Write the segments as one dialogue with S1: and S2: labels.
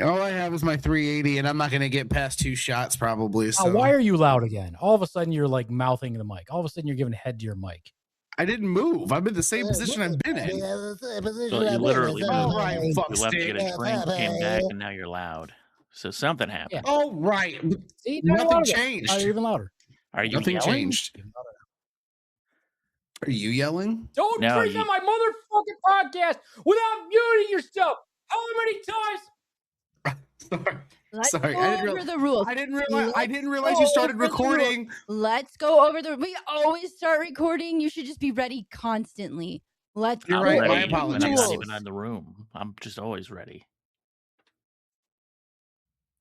S1: All I have is my 380, and I'm not going to get past 2 shots probably. So
S2: why are you loud again? All of a sudden, you're like mouthing the mic. All of a sudden, you're giving head to your mic.
S1: I didn't move. I'm in the same position I've been in.
S3: So you literally moved.
S1: All right,
S3: You
S1: fuck
S3: left to
S1: stick.
S3: get a drink, came back, and now you're loud. So something happened.
S1: Yeah. Oh, right.
S2: See,
S1: nothing changed.
S2: You're even louder.
S3: Are you
S1: Nothing
S3: yelling?
S1: changed. Are you yelling?
S2: Don't treat on my motherfucking podcast without muting yourself. How many times?
S1: Sorry,
S4: I didn't realize the rules.
S1: I didn't realize you started recording.
S4: Let's go over the. We always start recording. You should just be ready constantly. Let's.
S1: You're
S4: go
S1: right.
S4: over
S1: I
S4: the
S1: apologize.
S3: I'm
S4: rules.
S3: not even in the room. I'm just always ready.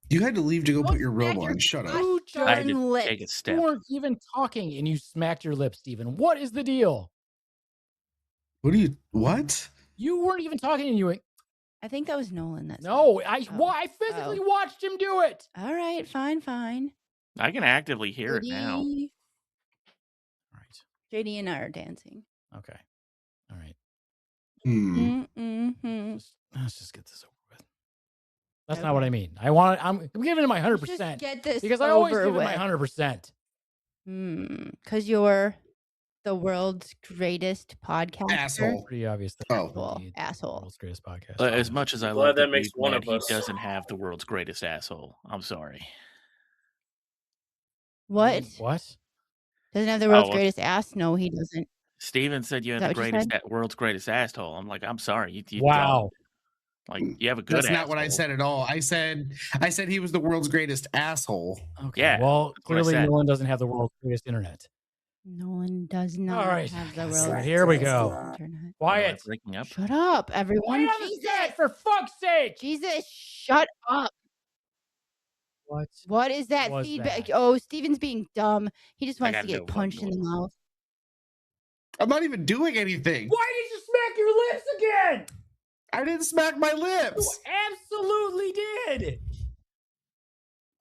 S1: You had to leave to go put your robe on. Shut up.
S3: I had to take a step.
S2: You weren't even talking, and you smacked your lips, Steven. What is the deal?
S1: What?
S2: You weren't even talking, and you went.
S4: I think that was Nolan.
S2: I physically watched him do it.
S4: All right, fine.
S3: I can actively hear it now.
S2: All right.
S4: JD and I are dancing.
S2: Okay. All right. Let's just get this over with. That's not what I mean. I'm giving it my 100%.
S4: Get this
S2: because I always
S4: over
S2: give it
S4: with.
S2: my 100%.
S4: Because you're the world's greatest podcaster.
S1: Asshole.
S2: Pretty obvious.
S4: Asshole.
S2: World's greatest podcast.
S3: As much as I
S5: Glad
S3: love
S5: that
S3: the
S5: makes one
S3: Beaveman,
S5: of us.
S3: he doesn't have the world's greatest asshole. I'm sorry.
S4: What?
S2: What?
S4: Doesn't have the world's greatest ass? No, he doesn't.
S3: Steven said you
S4: Is
S3: have
S4: that
S3: the
S4: what you
S3: greatest,
S4: said?
S3: world's greatest asshole. I'm like, I'm sorry. You
S2: Wow.
S3: don't. Like, you have a good
S1: That's not
S3: asshole.
S1: what I said at all. I said he was the world's greatest asshole.
S2: Okay.
S3: Yeah.
S2: Well,
S3: that's what I
S2: clearly
S3: said.
S2: Nolan doesn't have the world's greatest internet.
S4: Nolan does not
S2: All right.
S4: have the
S2: All
S4: world's
S2: right, here we
S4: greatest
S2: go.
S4: internet.
S2: Quiet.
S3: Breaking up.
S4: Shut up, everyone.
S2: Quiet on the set, for fuck's sake.
S4: Jesus, shut up.
S2: What?
S4: What is that
S2: was
S4: feedback?
S2: that?
S4: Oh, Steven's being dumb. He just
S3: I
S4: wants to
S3: got
S4: get
S3: no
S4: punched in the mouth.
S1: I'm not even doing anything.
S2: Why did you smack your lips again?
S1: I didn't smack my
S2: You
S1: lips.
S2: absolutely did.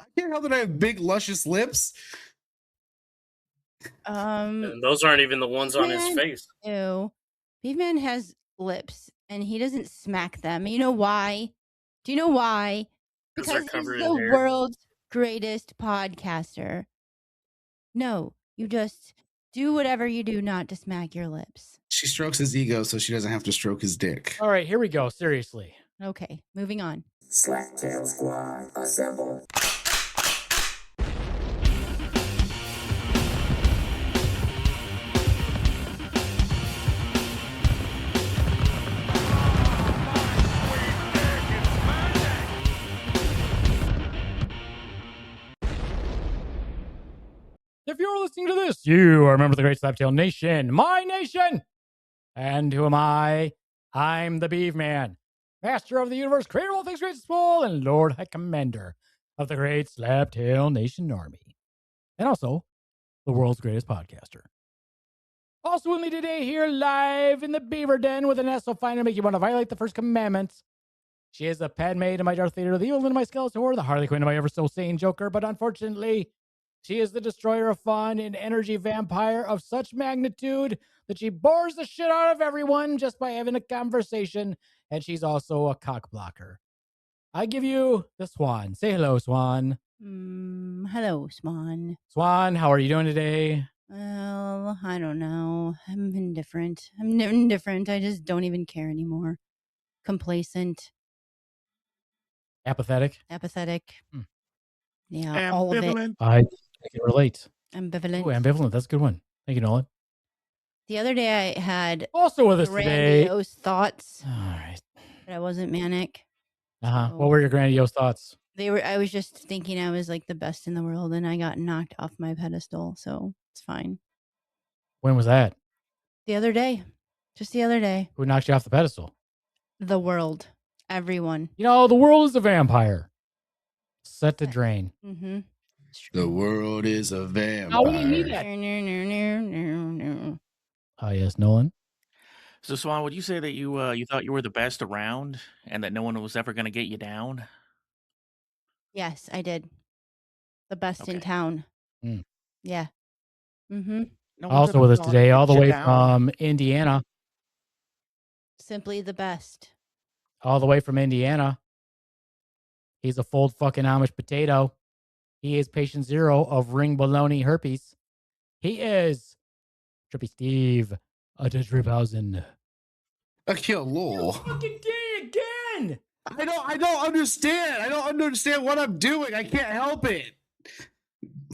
S1: I can't help that I have big, luscious lips.
S5: And those aren't even the ones on his face.
S4: Ew. Beaveman has lips, and he doesn't smack them. You know why? Do you know why?
S5: 'Cause they're
S4: Because he's
S5: covered
S4: the
S5: in hair.
S4: world's greatest podcaster. No, you just do whatever you do not to smack your lips.
S1: She strokes his ego so she doesn't have to stroke his dick.
S2: All right, here we go. Seriously.
S4: Okay, moving on.
S6: Slaptail Squad, assemble.
S2: If you're listening to this, you are a member of the Great Slaptail Nation, my nation. And who am I? I'm the Beaveman, master of the universe, creator of all things great and small, and Lord High Commander of the Great Slaptail Nation Army. And also, the world's greatest podcaster. Also with me today here live in the Beaver Den with an ass so fine to make you want to violate the first commandments. She is the Padme to my Darth Vader, the evil to my Skeletor, the Harley Quinn to my ever so sane Joker, but unfortunately, she is the destroyer of fun and energy vampire of such magnitude that she bores the shit out of everyone just by having a conversation, and she's also a cock blocker. I give you the Swan. Say hello, Swan.
S4: Hello, Swan.
S2: Swan, how are you doing today?
S4: Well, I don't know. I'm indifferent. I just don't even care anymore. Complacent.
S2: Apathetic?
S4: Apathetic. Yeah, all of it.
S2: I can relate.
S4: Ambivalent.
S2: Oh, ambivalent. That's a good one. Thank you, Nolan.
S4: The other day I had
S2: Also with us today.
S4: grandiose thoughts,
S2: All right.
S4: but I wasn't manic.
S2: Uh-huh.
S4: So
S2: What were your grandiose thoughts?
S4: I was just thinking I was like the best in the world, and I got knocked off my pedestal, so it's fine.
S2: When was that?
S4: The other day. Just the other day.
S2: Who knocked you off the pedestal?
S4: The world. Everyone.
S2: You know, the world is a vampire. Set to drain.
S4: Mm-hmm.
S1: The world is a vampire.
S2: Oh, we didn't need that. Oh, yes, Nolan.
S3: So, Swan, would you say that you thought you were the best around and that no one was ever going to get you down?
S4: Yes, I did. The best in
S3: Okay.
S4: town.
S2: Mm.
S4: Yeah. Mm-hmm.
S3: No one's
S2: Also
S3: ever
S2: with us
S3: gonna
S2: today, all the
S3: get you
S2: way
S3: down.
S2: from Indiana.
S4: Simply the best.
S2: All the way from Indiana. He's a full fucking Amish potato. He is patient zero of ring baloney herpes. He is Trippy Steve, a Triphausen.
S1: Akil lol.
S2: Fucking gay again.
S1: I don't understand. I don't understand what I'm doing. I can't help it.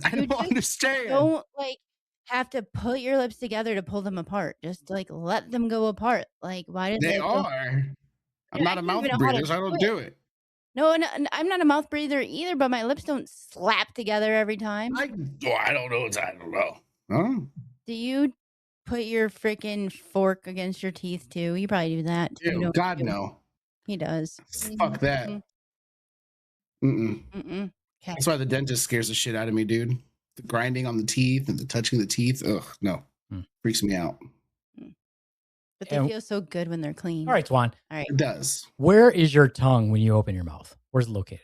S1: I
S4: You
S1: don't
S4: just
S1: understand.
S4: Don't like have to put your lips together to pull them apart. Just like let them go apart. Like why did
S1: They
S4: go?
S1: are. I'm not a
S4: don't
S1: mouth
S4: even know how to
S1: breather, so I don't do it.
S4: No, I'm not a mouth breather either, but my lips don't slap together every time.
S1: I don't know. I don't know. Huh?
S4: Do you put your freaking fork against your teeth too? You probably do that. too,
S1: Ew,
S4: don't
S1: God,
S4: you?
S1: no.
S4: He does.
S1: Fuck that. Mm-mm.
S4: Mm-mm.
S1: That's why the dentist scares the shit out of me, dude. The grinding on the teeth and the touching the teeth. Ugh, no. Freaks me out.
S4: But they feel so good when they're clean.
S2: All right, Swan.
S4: All right.
S1: It does.
S2: Where is your tongue when you open your mouth? Where's it located?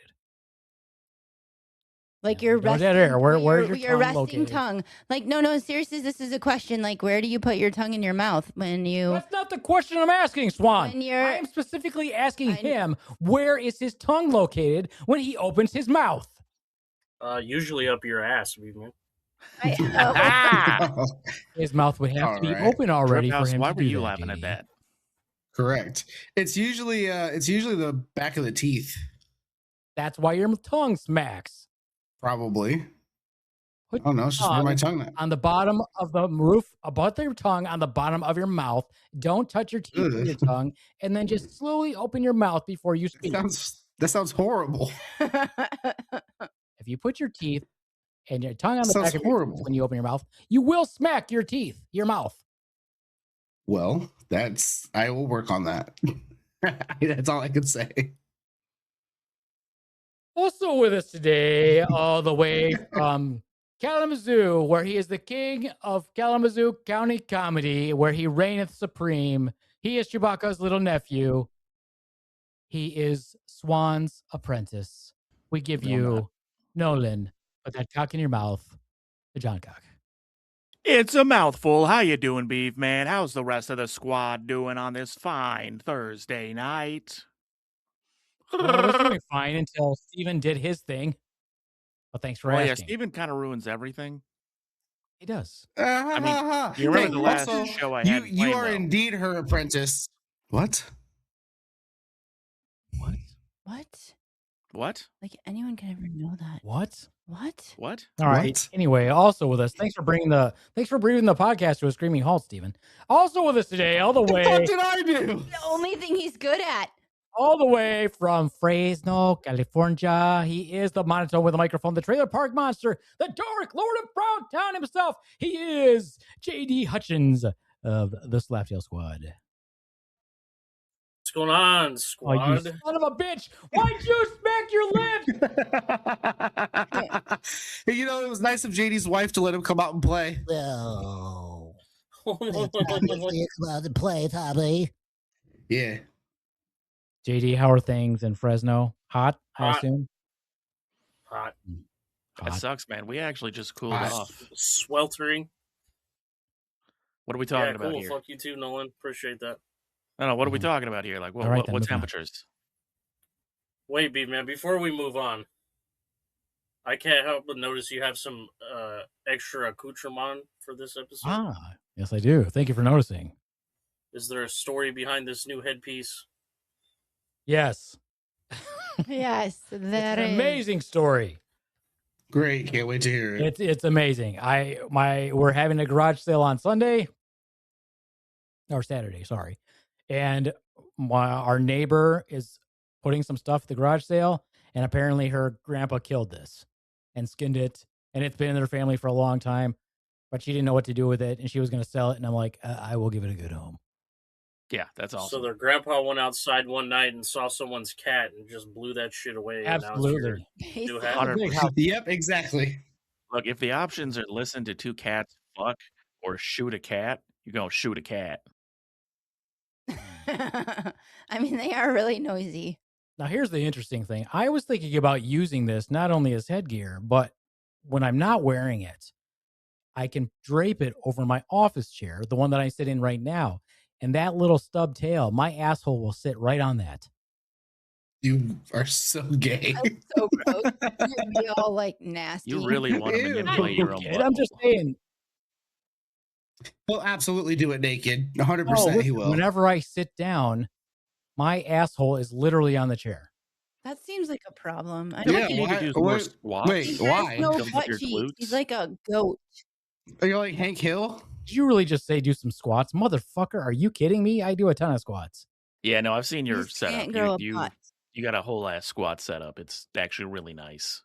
S4: Like your
S2: Don't
S4: resting,
S2: dead air. Where's your
S4: your
S2: tongue
S4: resting
S2: located?
S4: tongue. Like no, seriously, this is a question. Like, where do you put your tongue in your mouth when you?
S2: That's not the question I'm asking, Swan.
S4: When you're-
S2: I am specifically asking him where is his tongue located when he opens his mouth.
S5: Usually up your ass, Beaveman.
S2: His mouth would have to be open already for him
S3: why
S2: to
S3: were
S2: do
S3: you
S2: that,
S3: laughing
S2: JD.
S3: at that?
S1: Correct. It's usually the back of the teeth.
S2: That's why your tongue smacks.
S1: Probably.
S2: Put
S1: I don't know. It's just where my tongue.
S2: on the bottom of the roof, above your tongue, on the bottom of your mouth. Don't touch your teeth with your tongue, and then just slowly open your mouth before you speak.
S1: That sounds horrible.
S2: If you put your teeth and your tongue on the
S1: Sounds
S2: back of your teeth when you open your mouth, you will smack your teeth, your mouth.
S1: Well, I will work on that. That's all I can say.
S2: Also with us today, all the way from Kalamazoo, where he is the king of Kalamazoo County comedy, where he reigneth supreme. He is Chewbacca's little nephew. He is Swan's apprentice. We give you Nolan, put that cock in your mouth, the John Cock.
S3: It's a mouthful. How you doing, Beaveman? How's the rest of the squad doing on this fine Thursday night?
S2: Well, I was doing fine until Steven did his thing. But thanks for asking.
S3: Yeah, Steven kind of ruins everything.
S2: He does.
S3: I mean, do you remember the last show I had?
S1: You are indeed her apprentice. What?
S3: What?
S4: Like anyone can ever know that.
S2: What? All right. Anyway, also with us. Thanks for bringing the podcast to a screaming halt, Steven. Also with us today, all the way.
S1: What did I do?
S4: The only thing he's good at.
S2: All the way from Fresno, California. He is the monotone with a microphone, the trailer park monster, the Dark Lord of Brown Town himself. He is JD Hutchins of the Slaptail Squad.
S5: What's going on,
S2: Oh,
S5: squad?
S2: you son of a bitch! Why'd you smack your lips?
S1: You know, it was nice of JD's wife to let him come out and play.
S7: Oh. Come out and play, Tommy.
S1: Yeah.
S2: JD, how are things in Fresno? Hot, I
S5: Hot.
S2: assume?
S5: Hot.
S3: That sucks, man. We actually just cooled off.
S5: Sweltering.
S3: What are we talking about
S5: cool.
S3: here?
S5: Fuck you too, Nolan. Appreciate that.
S3: No, what are we talking about here? Like,
S2: All right, then,
S3: what
S2: move on.
S3: temperatures?
S5: Wait, B-Man, before we move on, I can't help but notice you have some extra accoutrement for this episode.
S2: Yes, I do. Thank you for noticing.
S5: Is there a story behind this new headpiece?
S2: Yes.
S4: Yes, that
S2: It's an
S4: is.
S2: amazing story.
S1: Great. Can't wait to hear it.
S2: It's amazing. We're having a garage sale on Sunday or Saturday, sorry. And our neighbor is putting some stuff at the garage sale, and apparently her grandpa killed this and skinned it, and it's been in their family for a long time, but she didn't know what to do with it, and she was going to sell it, and I'm like, I will give it a good home.
S3: Yeah, that's awesome.
S5: So their grandpa went outside one night and saw someone's cat and just blew that shit away.
S2: Absolutely.
S5: And now it's your new
S3: 100%.
S5: hat.
S1: Yep, exactly.
S3: Look, if the options are listen to two cats fuck or shoot a cat, you're going to shoot a cat.
S4: I mean, they are really noisy.
S2: Now, here's the interesting thing. I was thinking about using this not only as headgear, but when I'm not wearing it, I can drape it over my office chair, the one that I sit in right now. And that little stub tail, my asshole will sit right on that.
S1: You are so gay.
S4: That's so gross. You're gonna be all like nasty.
S3: You really want to
S1: Ew.
S3: manipulate your own
S2: Kid, I'm just
S3: butthole.
S2: saying.
S1: He'll absolutely do it naked. 100%
S2: Oh,
S1: he
S2: listen,
S1: will.
S2: whenever I sit down, my asshole is literally on the chair.
S4: That seems like a problem. I
S3: feel
S4: don't
S3: like you need to do
S1: why-
S3: more
S1: wait,
S3: squats.
S1: wait,
S4: He
S1: why?
S4: has no
S3: Build up
S4: butt
S3: your
S4: cheeks. He's
S3: glutes.
S4: like a goat.
S1: Are you like Hank Hill?
S2: Did you really just say do some squats? Motherfucker, are you kidding me? I do a ton of squats.
S3: Yeah, no, I've seen
S4: You
S3: your
S4: just
S3: setup.
S4: can't grow a
S3: You
S4: butt.
S3: got a whole ass squat setup. It's actually really nice.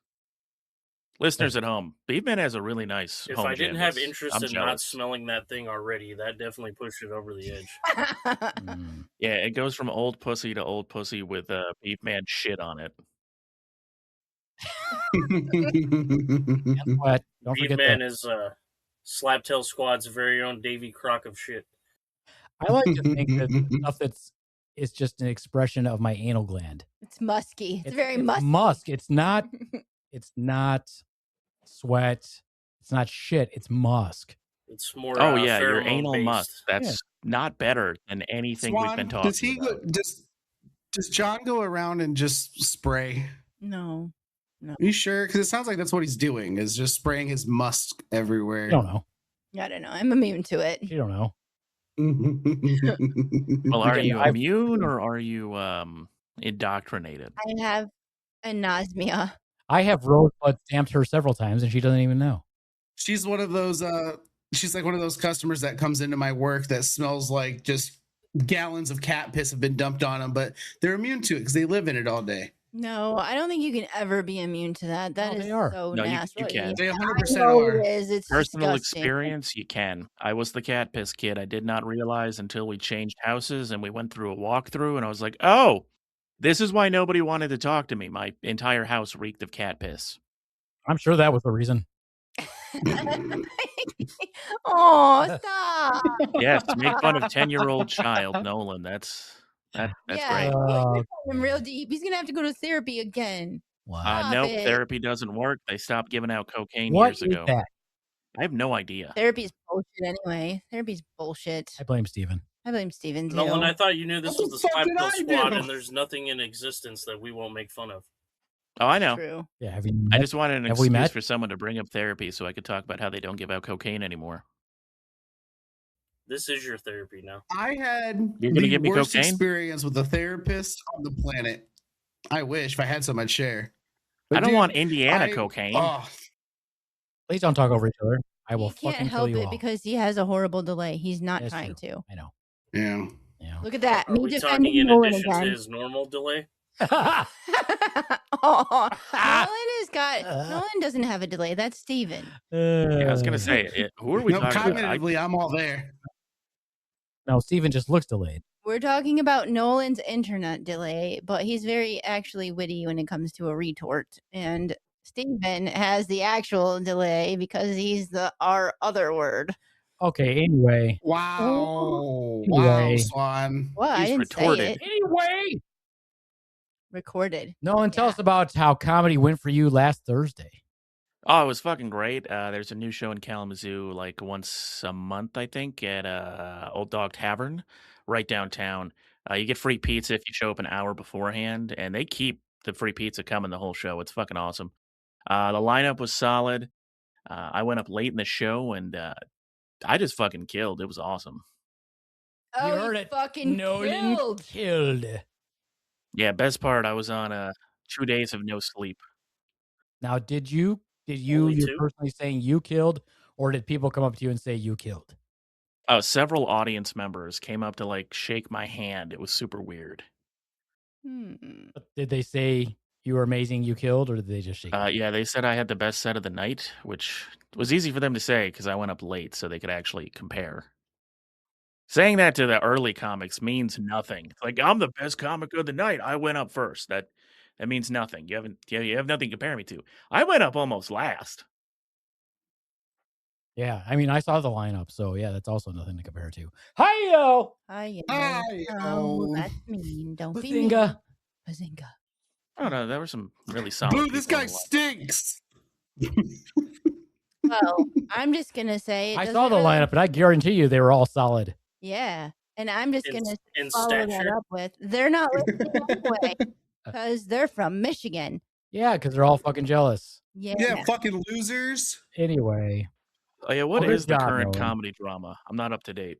S3: Listeners at home, Beaveman has a really nice
S5: If
S3: home
S5: I
S3: gym.
S5: didn't have
S3: It's-
S5: interest
S3: I'm
S5: in not
S3: jealous.
S5: smelling that thing already, that definitely pushed it over the edge.
S3: Yeah, it goes from old pussy to old pussy with Beefman shit on it.
S2: But don't forget
S5: Beaveman
S2: that.
S5: is Slaptail Squad's very own Davy Croc of shit.
S2: I like to think that stuff it's just an expression of my anal gland.
S4: It's musky. It's very musky.
S2: Musk. It's not sweat. It's not shit. It's musk.
S5: It's more.
S3: Oh yeah, your
S5: pheromone
S3: anal
S5: based.
S3: musk. That's not better than anything we've been
S1: Swan,
S3: talking about.
S1: does John go around and just spray?
S4: No.
S1: Are you sure? Because it sounds like that's what he's doing, is just spraying his musk everywhere.
S2: You don't know.
S4: I don't know. I'm immune to it.
S2: You don't know.
S3: Well, are you
S2: I've-
S3: immune or are you indoctrinated?
S4: I have anosmia.
S2: I have rosebud stamped her several times and she doesn't even know.
S1: She's one of those she's like one of those customers that comes into my work that smells like just gallons of cat piss have been dumped on them, but they're immune to it because they live in it all day.
S4: No, I don't think you can ever be immune to that. That
S2: No,
S4: is
S2: they are.
S4: so
S3: No, you
S4: nasty.
S3: can.
S1: They
S4: I
S1: 100%
S4: know
S1: are.
S4: it is. It's
S3: Personal
S4: disgusting.
S3: experience, you can. I was the cat piss kid. I did not realize until we changed houses and we went through a walkthrough, and I was like, oh, this is why nobody wanted to talk to me. My entire house reeked of cat piss.
S2: I'm sure that was the reason.
S4: Oh, stop.
S3: Yes, to make fun of 10-year-old child Nolan. That's
S4: Yeah.
S3: great.
S4: I'm real deep. He's gonna have to go to therapy again.
S2: Wow.
S4: Stop
S3: Nope,
S4: it.
S3: therapy doesn't work. They stopped giving out cocaine
S2: What
S3: years
S2: is
S3: ago.
S2: that?
S3: I have no idea.
S4: Therapy's bullshit anyway. Therapy's bullshit.
S2: I blame Steven.
S4: I blame Steven too.
S5: Nolan, I thought you knew this
S1: What
S5: was
S1: the
S5: the
S1: fuck did
S5: Slaptail
S1: I
S5: Squad,
S1: do?
S5: and there's nothing in existence that we won't make fun of.
S3: Oh, I know.
S4: True.
S2: Yeah, have you
S3: I
S2: met?
S3: just wanted an
S2: Have we
S3: excuse
S2: met?
S3: for someone to bring up therapy so I could talk about how they don't give out cocaine anymore.
S5: This is your therapy now.
S1: I had
S3: You're gonna
S1: the
S3: give me
S1: worst
S3: cocaine?
S1: experience with a therapist on the planet. I wish if I had some, I'd share. But
S3: I don't
S1: dude,
S3: want Indiana
S1: I-
S3: cocaine.
S1: Oh,
S2: Please don't talk over each other. I will
S4: He can't
S2: fucking kill
S4: help
S2: you
S4: it
S2: all.
S4: because he has a horrible delay. He's not
S2: That's
S4: trying
S2: true.
S4: to.
S2: I know.
S1: yeah.
S2: Yeah.
S4: Look at that.
S5: Are
S4: Me
S5: we talking
S4: defending
S5: in
S4: Nolan
S5: addition to
S4: again.
S5: his normal delay?
S4: Oh, Nolan doesn't have a delay. That's Steven.
S3: Yeah, I was gonna say, who are we
S1: No,
S3: talking about?
S1: cognitively, I'm all there.
S2: No, Steven just looks delayed.
S4: We're talking about Nolan's internet delay, but he's very actually witty when it comes to a retort. And Steven has the actual delay because he's our other word.
S2: Okay, anyway.
S1: Wow.
S2: Anyway.
S1: Wow, Swan.
S4: Well, I
S3: He's
S4: didn't
S3: retorted.
S4: say it.
S2: Anyway.
S4: Recorded.
S2: Nolan, tell
S4: Yeah.
S2: us about how comedy went for you last Thursday.
S3: Oh, it was fucking great. There's a new show in Kalamazoo, like once a month, I think, at Old Dog Tavern, right downtown. You get free pizza if you show up an hour beforehand, and they keep the free pizza coming the whole show. It's fucking awesome. The lineup was solid. I went up late in the show, and I just fucking killed. It was awesome.
S4: Oh,
S2: you heard
S4: you
S2: it.
S4: fucking
S2: Nolan
S4: killed.
S2: killed.
S3: Yeah, best part, I was on 2 days of no sleep.
S2: Now, did you
S5: Only
S2: you're
S5: two?
S2: personally saying you killed, or did people come up to you and say you killed?
S3: Several audience members came up to like shake my hand. It was super weird.
S2: Did they say you were amazing, you killed, or did they just shake?
S3: Yeah, they said I had the best set of the night, which was easy for them to say because I went up late, so they could actually compare. Saying that to the early comics means nothing. It's like, I'm the best comic of the night. I went up first. That means nothing. You have nothing to compare me to. I went up almost last.
S2: Yeah, I mean, I saw the lineup, so yeah, that's also nothing to compare to. Hi-yo!
S4: Hi-yo.
S1: Hi-yo.
S4: Oh, that's mean. Don't be mean.
S2: Bazinga.
S4: Bazinga.
S3: I don't know. There were some really solid.
S1: Boo, this
S3: people
S1: guy
S3: in the lineup.
S1: stinks.
S4: Well, I'm just going to say.
S2: I saw the lineup, and I guarantee you they were all solid.
S4: Yeah. And I'm just
S5: In-
S4: going to
S5: in
S4: follow that
S5: stature?
S4: up with they're not listening anyway. Because they're from Michigan.
S2: Yeah, because they're all fucking jealous.
S1: Yeah, fucking losers.
S2: Anyway.
S3: Oh yeah, what
S2: Well,
S3: is
S2: good
S3: the
S2: job,
S3: current
S2: Nolan.
S3: comedy drama? I'm not up to date.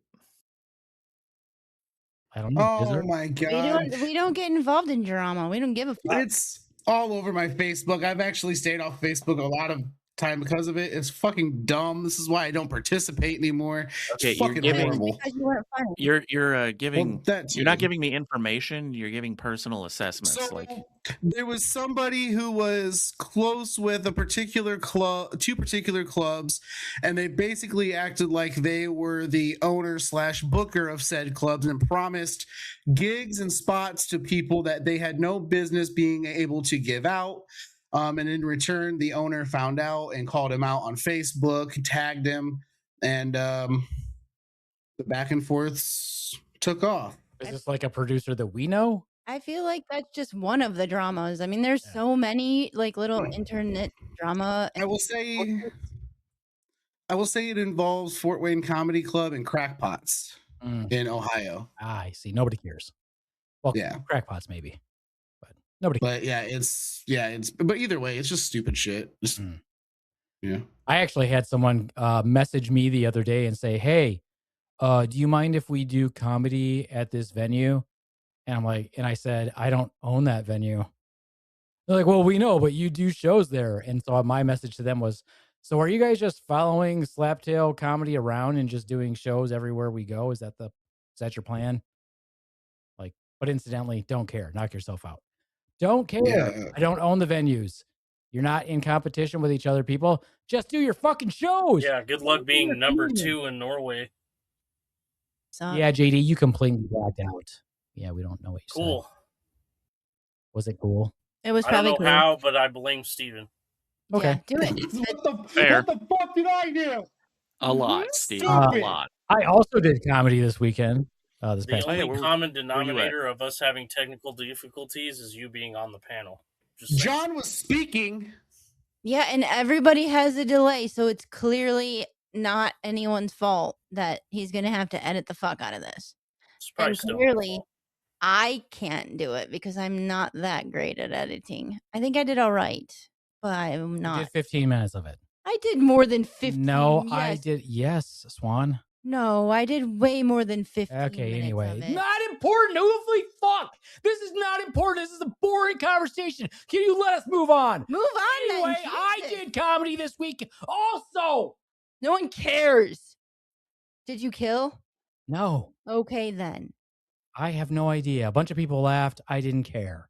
S2: I don't know. Is
S1: Oh
S2: there?
S1: my god.
S4: We don't get involved in drama. We don't give a fuck.
S1: It's all over my Facebook. I've actually stayed off Facebook a lot of time because of it. It's fucking dumb. This is why I don't participate anymore.
S3: Okay,
S1: It's
S3: you're
S1: fucking
S3: giving-
S1: horrible.
S4: Because you weren't funny.
S3: You're giving.
S1: Well, that
S3: You're not
S1: too.
S3: giving me information. You're giving personal assessments.
S1: So
S3: like
S1: there was somebody who was close with a particular club, two particular clubs, and they basically acted like they were the owner / booker of said clubs and promised gigs and spots to people that they had no business being able to give out. And in return, the owner found out and called him out on Facebook, tagged him, and the back and forths took off.
S2: Is this like a producer that we know?
S4: I feel like that's just one of the dramas. I mean, there's so many like little internet drama.
S1: I will say it involves Fort Wayne Comedy Club and Crackpots in Ohio.
S2: I see. Nobody cares. Well,
S1: Yeah.
S2: crackpots maybe, but nobody.
S1: But but either way, it's just stupid shit. Just, yeah.
S2: I actually had someone message me the other day and say, "Hey, do you mind if we do comedy at this venue?" And I said, "I don't own that venue." They're like, "Well, we know, but you do shows there." And so my message to them was, "So are you guys just following Slaptail Comedy around and just doing shows everywhere we go? Is that your plan?" Like, but incidentally, don't care. Knock yourself out. Don't care.
S1: Yeah.
S2: I don't own the venues. You're not in competition with each other, people. Just do your fucking shows.
S5: Yeah, good luck being number 2 in Norway.
S2: Yeah, JD, you completely blacked out. Yeah, we don't know what you
S5: Cool.
S2: said. Was it cool?
S4: It was
S5: I don't
S4: probably
S5: know
S4: cool.
S5: how, but I blame Steven.
S2: Okay.
S4: Yeah, do it.
S3: Fair.
S1: What the fuck did I do?
S3: a lot, Steve.
S1: Stupid.
S3: A lot.
S2: I also did comedy this weekend. This
S5: The
S2: past
S5: only
S2: week.
S5: common
S3: you at?
S5: denominator of us having technical difficulties is you being on the panel. Just saying.
S1: John was speaking.
S4: Yeah, and everybody has a delay, so it's clearly not anyone's fault that he's gonna have to edit the fuck out of this.
S5: It's probably
S4: And
S5: still my
S4: clearly,
S5: fault.
S4: I can't do it because I'm not that great at editing. I think I did all right, but I'm
S2: You
S4: not.
S2: did 15 minutes of it.
S4: I did more than 15.
S2: No,
S4: yes.
S2: I did. Yes, Swan.
S4: No, I did way more than 15.
S2: Okay,
S4: minutes
S2: anyway.
S4: of it.
S2: Not important. Holy fuck. This is not important. This is a boring conversation. Can you let us move on?
S4: Move on
S2: Anyway,
S4: then.
S2: I
S4: Jesus.
S2: did comedy this week also.
S4: No one cares. Did you kill?
S2: No,
S4: Okay then.
S2: I have no idea. A bunch of people laughed. I didn't care.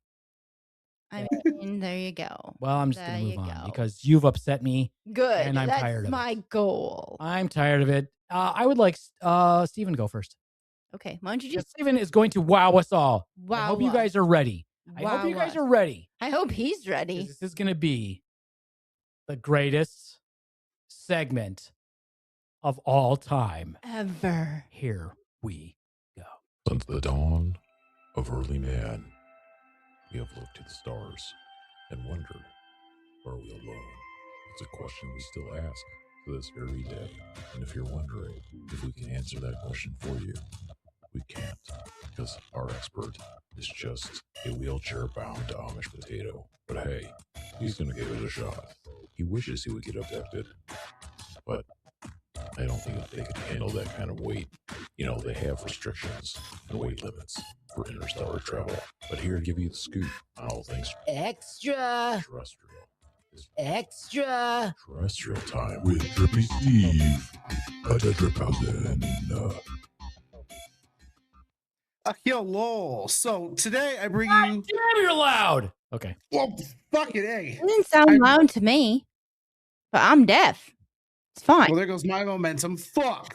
S4: I mean, there you go.
S2: Well, I'm just
S4: There
S2: going to
S4: you
S2: move on
S4: go.
S2: because you've upset me.
S4: Good.
S2: And I'm
S4: That's
S2: tired of
S4: my
S2: it.
S4: goal.
S2: I'm tired of it. I would like Steven to go first.
S4: Okay, why don't you
S2: Because
S4: just
S2: Steven is going to wow us all. I
S4: wow
S2: hope you
S4: us.
S2: guys are ready. I hope you
S4: Wow
S2: guys
S4: us.
S2: are ready.
S4: I hope he's
S2: 'Cause
S4: ready.
S2: this is going to be the greatest segment of all time.
S4: Ever.
S2: Here we go.
S8: Since the dawn of early man, we have looked to the stars and wondered, are we alone? It's a question we still ask to this very day. And if you're wondering if we can answer that question for you, we can't, because our expert is just a wheelchair-bound Amish potato. But hey, he's gonna give it a shot. He wishes he would get abducted, but I don't think they could handle that kind of weight. You know, they have restrictions and weight limits for interstellar travel. But here to give you the scoop on all things
S7: Extra.
S8: terrestrial. It's
S7: Extra.
S8: terrestrial time with Drippy Steve.
S1: Yo, lol. So today I bring
S2: God
S1: you.
S2: damn, you're loud. Okay.
S1: Well, fucking A.
S4: It didn't sound loud to me, but I'm deaf. It's fine.
S1: Well, there goes my momentum. Fuck.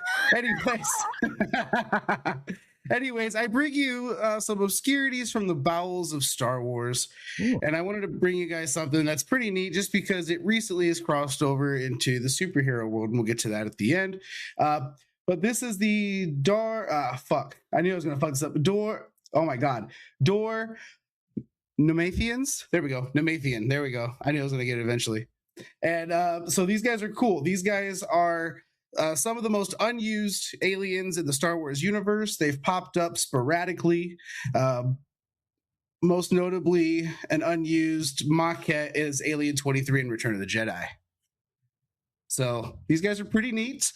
S1: Anyways, I bring you some obscurities from the bowels of Star Wars.
S2: Ooh.
S1: And I wanted to bring you guys something that's pretty neat just because it recently has crossed over into the superhero world. And we'll get to that at the end. But this is the Dor. Fuck. I knew I was going to fuck this up. Dor. Oh my God. Dor Namethians. There we go. Namethian. There we go. I knew I was going to get it eventually. And so these guys are cool. These guys are some of the most unused aliens in the Star Wars universe. They've popped up sporadically most notably an unused maquette is Alien 23 in Return of the Jedi. So these guys are pretty neat.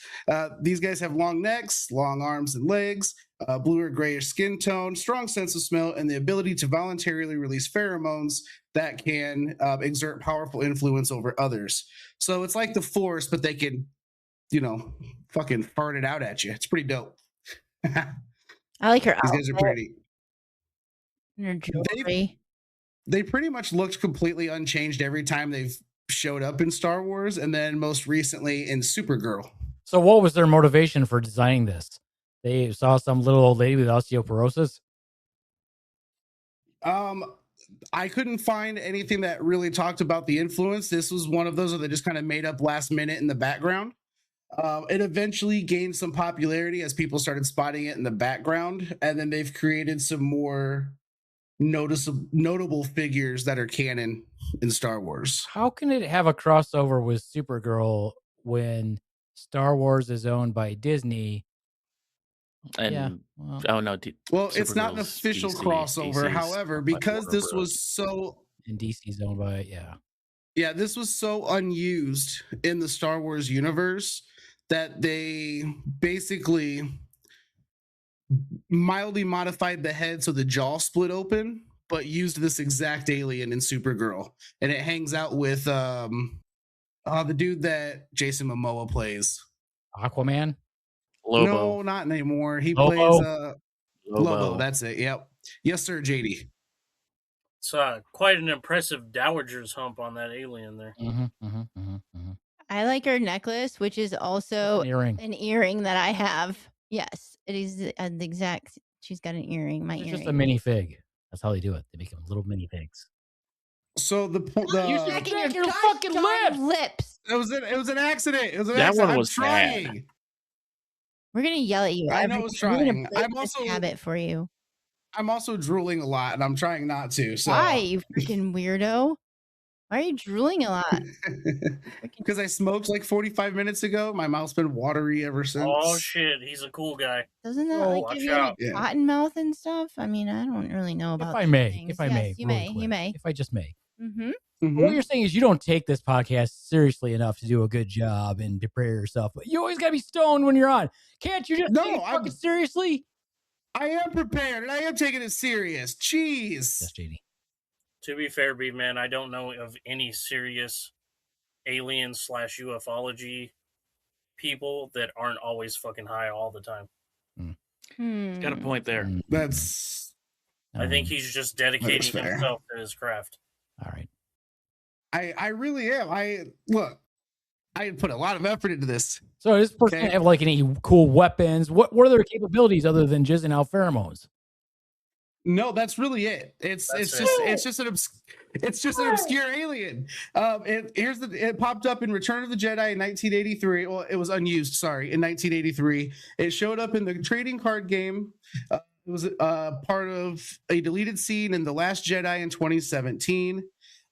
S1: These guys have long necks, long arms and legs, blue or grayish skin tone, strong sense of smell, and the ability to voluntarily release pheromones that can exert powerful influence over others. So it's like the Force, but they can, fucking fart it out at you. It's pretty dope.
S4: I like her
S1: These guys are pretty.
S4: Her jewelry.
S1: They pretty much looked completely unchanged every time they've showed up in Star Wars, and then most recently in Supergirl.
S2: So what was their motivation for designing this? They saw some little old lady with osteoporosis?
S1: I couldn't find anything that really talked about the influence. This was one of those that they just kind of made up last minute in the background. It eventually gained some popularity as people started spotting it in the background, and then they've created some more notable figures that are canon in Star Wars.
S2: How can it have a crossover with Supergirl when Star Wars is owned by Disney?
S3: And
S2: Yeah,
S1: it's not an official crossover. However, because this was so,
S2: and DC's owned by
S1: this was so unused in the Star Wars universe that they basically mildly modified the head so the jaw split open, but used this exact alien in Supergirl, and it hangs out with the dude that Jason Momoa plays.
S2: Aquaman?
S3: Lobo.
S1: No, not anymore. He
S2: Lobo?
S1: plays Lobo. That's it. Yep. Yes, sir, JD.
S5: It's quite an impressive dowager's hump on that alien there.
S4: I like her necklace, which is also an earring that I have. Yes, it is the exact. She's got an earring. My earring.
S2: Just a minifig. That's how they do it. They make them little minifigs.
S1: So
S2: you smacking your fucking lips.
S1: It was an accident. It was an
S3: that
S1: accident.
S3: one was
S1: trying.
S3: bad.
S4: We're gonna yell at you.
S1: I know I was trying.
S4: I'm also habit for you.
S1: I'm also drooling a lot, and I'm trying not to. So.
S4: Why, you freaking weirdo? Why are you drooling a lot?
S1: Because I smoked like 45 minutes ago. My mouth's been watery ever since.
S5: Oh shit, he's a cool guy.
S4: Doesn't that give you like cotton mouth and stuff? I mean, I don't really know about.
S2: If I may,
S4: you may.
S2: If I just may.
S1: Mm-hmm.
S2: What you're saying is you don't take this podcast seriously enough to do a good job and prepare yourself. But you always got to be stoned when you're on. Can't you just take it fucking seriously?
S1: I am prepared and I am taking it serious. Jeez.
S2: Yes, JD.
S5: To be fair, Beaveman, I don't know of any serious alien / ufology people that aren't always fucking high all the time.
S3: He's got a point there.
S1: That's.
S5: I think he's just dedicating himself to his craft.
S2: All right.
S1: I really am. I put a lot of effort into this.
S2: So this person have like any cool weapons? What are their capabilities other than jizzing out pheromones?
S1: No, that's really it. It's just an obscure alien. It popped up in Return of the Jedi in 1983. Well, it was unused. Sorry, in 1983, it showed up in the trading card game. It was part of a deleted scene in The Last Jedi in 2017,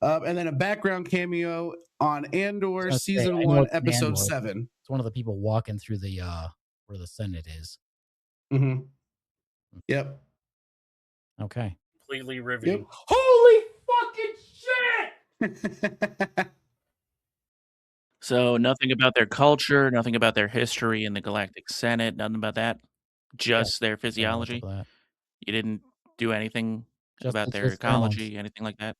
S1: and then a background cameo on Andor season 1, episode 7.
S2: It's one of the people walking through the where the Senate is.
S1: Mm-hmm. Yep.
S2: Okay.
S5: Completely riveting.
S1: Yep.
S2: Holy fucking shit!
S3: So nothing about their culture, nothing about their history in the Galactic Senate, nothing about that. Just their physiology. You didn't do anything about their ecology, anything like that.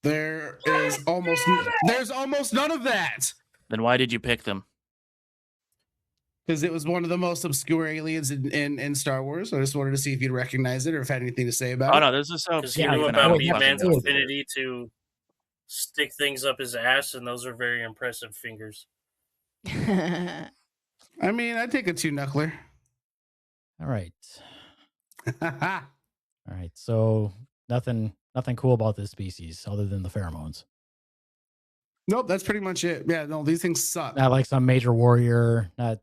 S1: There's almost none of that.
S3: Then why did you pick them?
S1: Because it was one of the most obscure aliens in Star Wars. I just wanted to see if you'd recognize it or if had anything to say about it.
S3: Oh no, this is so.
S5: Because you knew about Beaveman's affinity to stick things up his ass, and those are very impressive fingers.
S1: I mean, I'd take a 2-knuckler.
S2: All right. All right. So nothing cool about this species other than the pheromones.
S1: Nope, that's pretty much it. Yeah, no, these things suck.
S2: Not like some major warrior, not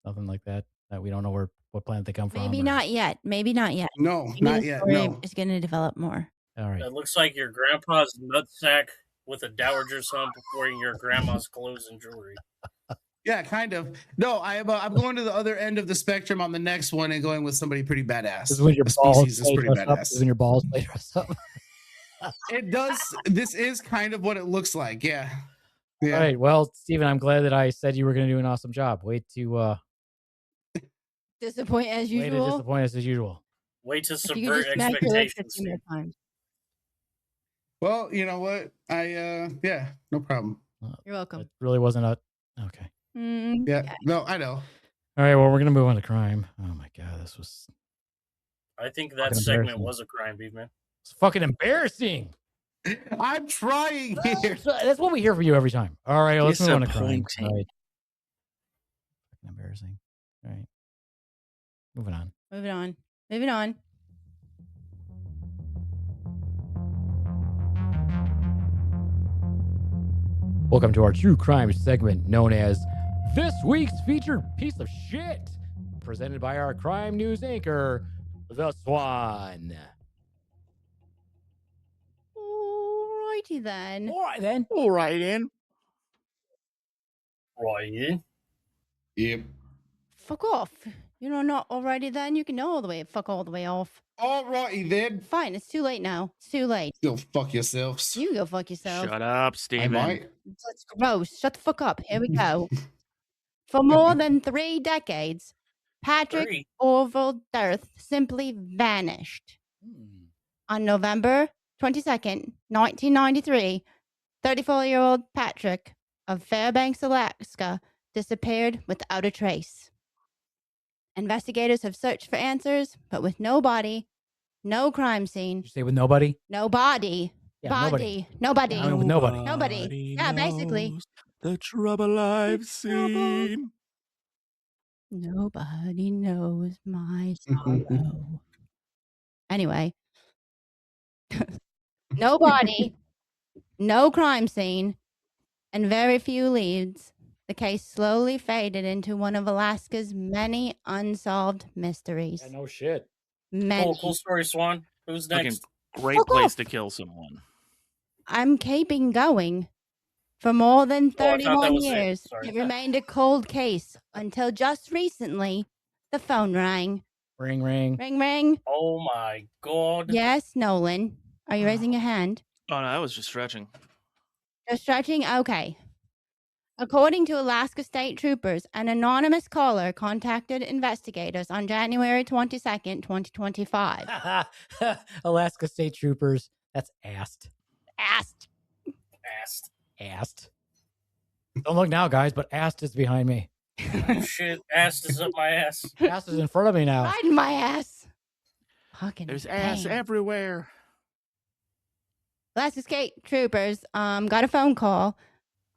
S2: nothing like that we don't know what planet they come from.
S4: Maybe not yet.
S1: No, not yet. No.
S4: It's going to develop more.
S2: All right.
S5: It looks like your grandpa's nutsack with a dowager's hump wearing your grandma's clothes and jewelry.
S1: Yeah, kind of. No, I'm going to the other end of the spectrum on the next one and going with somebody pretty badass.
S2: This is when your
S1: A
S2: balls
S1: species is
S2: play
S1: pretty
S2: dress up. This
S1: badass.
S2: is when your balls play dress up.
S1: It does. This is kind of what it looks like. Yeah.
S2: All right. Well, Steven, I'm glad that I said you were going to do an awesome job. Way to
S4: disappoint as usual.
S2: disappoint us as usual.
S5: Way to
S4: If you could
S5: subvert
S4: just smack your lips a
S5: expectations.
S4: few more times.
S1: Well, you know what? Yeah, no problem.
S4: You're welcome.
S2: It really wasn't a okay.
S1: Yeah, no, I know.
S2: All right. Well, we're going to move on to crime. Oh my god, this was
S5: I think that
S2: Fucking
S5: segment
S2: embarrassing.
S5: was a crime, Beaveman.
S2: it's fucking embarrassing.
S1: I'm trying here.
S2: That's what we hear from you every time. All right, let's move on to crime.
S3: Disappointing.
S2: All right. Fucking embarrassing. All right. Moving on.
S4: Moving on.
S2: Welcome to our true crime segment known as This Week's Featured Piece of Shit, presented by our crime news anchor, the Swan.
S4: Alrighty then.
S2: All right, then.
S3: All right, in.
S5: Right.
S1: Yep.
S4: Fuck off. Not alrighty then. You can know all the way. Fuck all the way off.
S1: Alrighty then.
S4: Fine. It's too late now. It's too late.
S1: Go fuck yourselves.
S4: You go fuck yourself.
S3: Shut up,
S1: I
S3: Steven.
S1: might.
S4: That's gross. Shut the fuck up. Here we go. For more than 3 decades, Patrick
S5: 3.
S4: Orville Dearth simply vanished. On November 22nd, 1993, 34-year-old Patrick of Fairbanks, Alaska, disappeared without a trace. Investigators have searched for answers, but with no body, no crime scene,
S2: Did you say with nobody?
S4: no body,
S2: Yeah,
S4: nobody.
S2: I mean, with nobody.
S4: Nobody. Yeah, basically.
S3: knows The trouble I've
S4: trouble.
S3: seen.
S4: Nobody knows my sorrow. Anyway, no body, no crime scene, and very few leads. The case slowly faded into one of Alaska's many unsolved mysteries.
S2: Yeah, no shit.
S4: Many.
S5: Cool story, Swan. Who's
S3: Fucking
S5: next?
S3: great
S4: Fuck
S3: place
S4: off.
S3: to kill someone.
S4: I'm keeping going. For more than
S5: Oh, I thought that
S4: 31
S5: was it.
S4: years,
S5: Sorry.
S4: it remained a cold case until just recently the phone rang.
S2: Ring, ring.
S4: Ring, ring.
S5: Oh my god.
S4: Yes, Nolan. Are you raising your hand?
S3: Oh, no, I was just stretching.
S4: Just stretching? Okay. According to Alaska State Troopers, an anonymous caller contacted investigators on January 22nd, 2025.
S2: Alaska State Troopers. That's asked.
S4: Asked.
S2: Asked. Don't look now, guys, but asked is behind me.
S5: Oh, shit. Ass is up my ass.
S2: Asked is in front of me now.
S4: Right in my ass. Fucking
S3: There's ass
S4: dang.
S3: everywhere.
S4: Alaska State Troopers got a phone call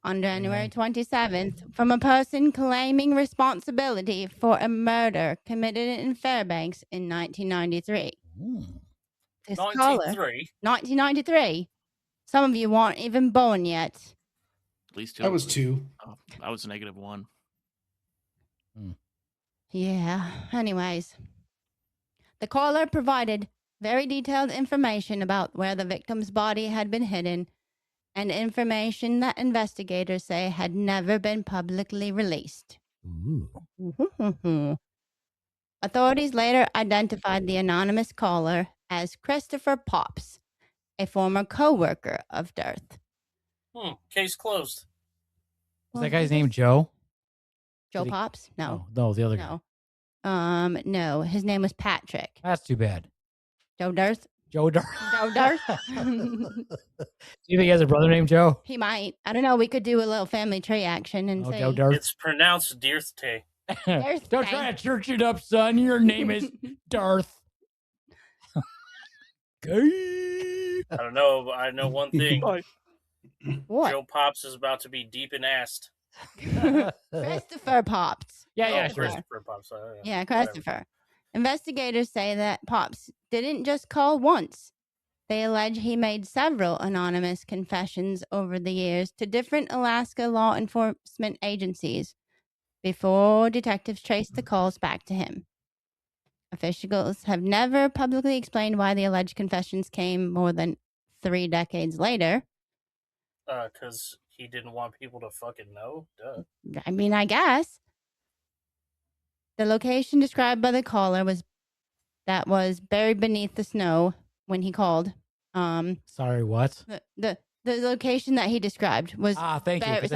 S4: on January 27th from a person claiming responsibility for a murder committed in Fairbanks in 1993. This caller,
S5: 93.
S4: 1993. Some of you weren't even born yet.
S3: At least 2.
S1: I was 2.
S3: Oh, I was -1.
S4: Yeah, anyways. The caller provided very detailed information about where the victim's body had been hidden and information that investigators say had never been publicly released. Authorities later identified the anonymous caller as Christoper Popps, a former co-worker of Dearth.
S5: Case closed.
S2: Is that guy's name Joe?
S4: Joe
S2: Did he-
S4: Popps? No.
S2: No, the other guy.
S4: No. No, his name was Patrick.
S2: That's too bad.
S4: Joe Dearth?
S2: Joe Dar.
S4: Joe Dearth?
S2: Do you think he has a brother named Joe?
S4: He might. I don't know. We could do a little family tree action and
S2: Oh,
S4: see.
S2: Joe Darth.
S5: It's pronounced Dearth.
S4: Darth
S2: Don't
S4: Day.
S2: try to church it up, son. Your name is Darth. Gay.
S5: I don't know, but I know one thing.
S4: What?
S5: Joe Popps is about to be deep in assed.
S4: Christoper Popps.
S2: Yeah,
S5: Oh,
S2: sure.
S5: Christoper Popps.
S4: Yeah,
S5: whatever.
S4: Christopher. Investigators say that Popps didn't just call once. They allege he made several anonymous confessions over the years to different Alaska law enforcement agencies before detectives traced the calls back to him. Officials have never publicly explained why the alleged confessions came more than 3 decades later.
S5: Because he didn't want people to fucking know. Duh.
S4: I mean, I guess. The location described by the caller was buried beneath the snow when he called.
S2: Sorry, what?
S4: The location that he described was
S2: thank you. 'Cause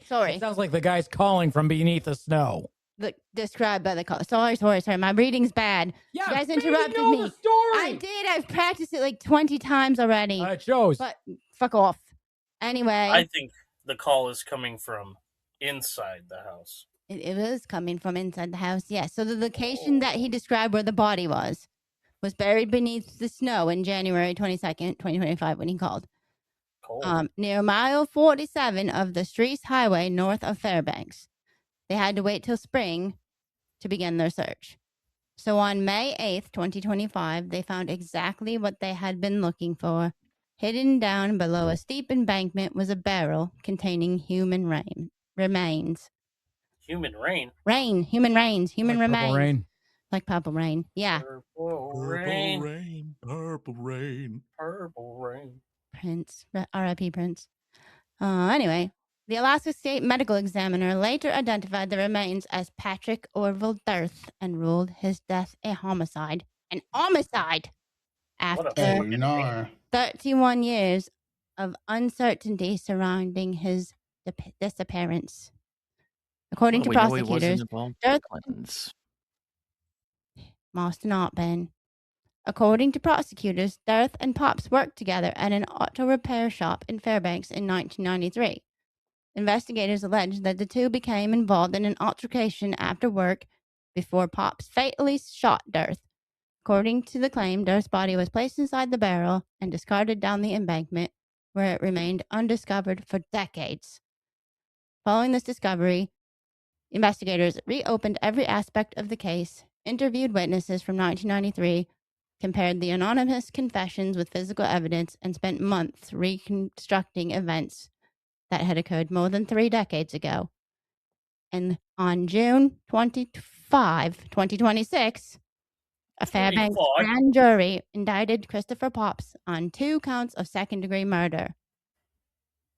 S4: sorry.
S2: It sounds like the guy's calling from beneath the snow.
S4: Described by the caller. Sorry. My reading's bad.
S2: Yeah,
S4: you guys interrupted me.
S2: The story.
S4: I did. I've practiced it like 20 times already.
S2: It shows.
S4: But fuck off. Anyway.
S5: I think the call is coming from inside the house.
S4: It was coming from inside the house, yes. So the location that he described where the body was buried beneath the snow in January 22nd, 2025 when he called. Near mile 47 of the Streets Highway north of Fairbanks. They had to wait till spring to begin their search. So on May 8th, 2025, they found exactly what they had been looking for. Hidden down below a steep embankment was a barrel containing human remains.
S5: Human rain?
S4: Human remains.
S2: Purple rain.
S4: Like purple rain. Yeah.
S5: Purple rain.
S4: Prince. R.I.P. Prince. Anyway, the Alaska State Medical Examiner later identified the remains as Patrick Orville Dearth and ruled his death a homicide. An homicide! After 31 years of uncertainty surrounding his disappearance. According to prosecutors, must not been. According to prosecutors, Dearth and Popps worked together at an auto repair shop in Fairbanks in 1993. Investigators alleged that the two became involved in an altercation after work before Popps fatally shot Dearth. According to the claim, Dearth's body was placed inside the barrel and discarded down the embankment, where it remained undiscovered for decades. Following this discovery, investigators reopened every aspect of the case, interviewed witnesses from 1993, compared the anonymous confessions with physical evidence, and spent months reconstructing events that had occurred more than 3 decades ago. And on June 25, 2026, a Fairbanks grand jury indicted Christoper Popps on 2 counts of second-degree murder.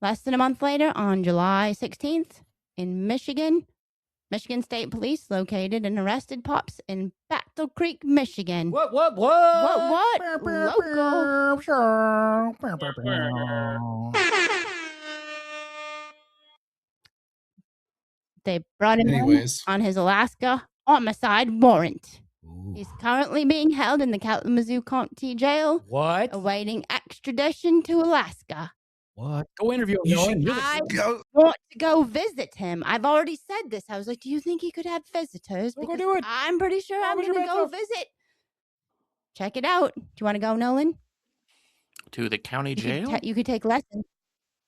S4: Less than a month later, on July 16th, in Michigan State Police located and arrested Popps in Battle Creek, Michigan.
S2: What?
S4: Local. They brought him in on his Alaska homicide warrant. Ooh. He's currently being held in the Kalamazoo County Jail.
S2: What?
S4: Awaiting extradition to Alaska.
S2: What? Go interview him.
S4: I want to go visit him. I've already said this. I was like, do you think he could have visitors?
S2: Go do it.
S4: I'm pretty sure I'm going to go visit. Check it out. Do you want to go, Nolan?
S3: To the county jail?
S4: You could take lessons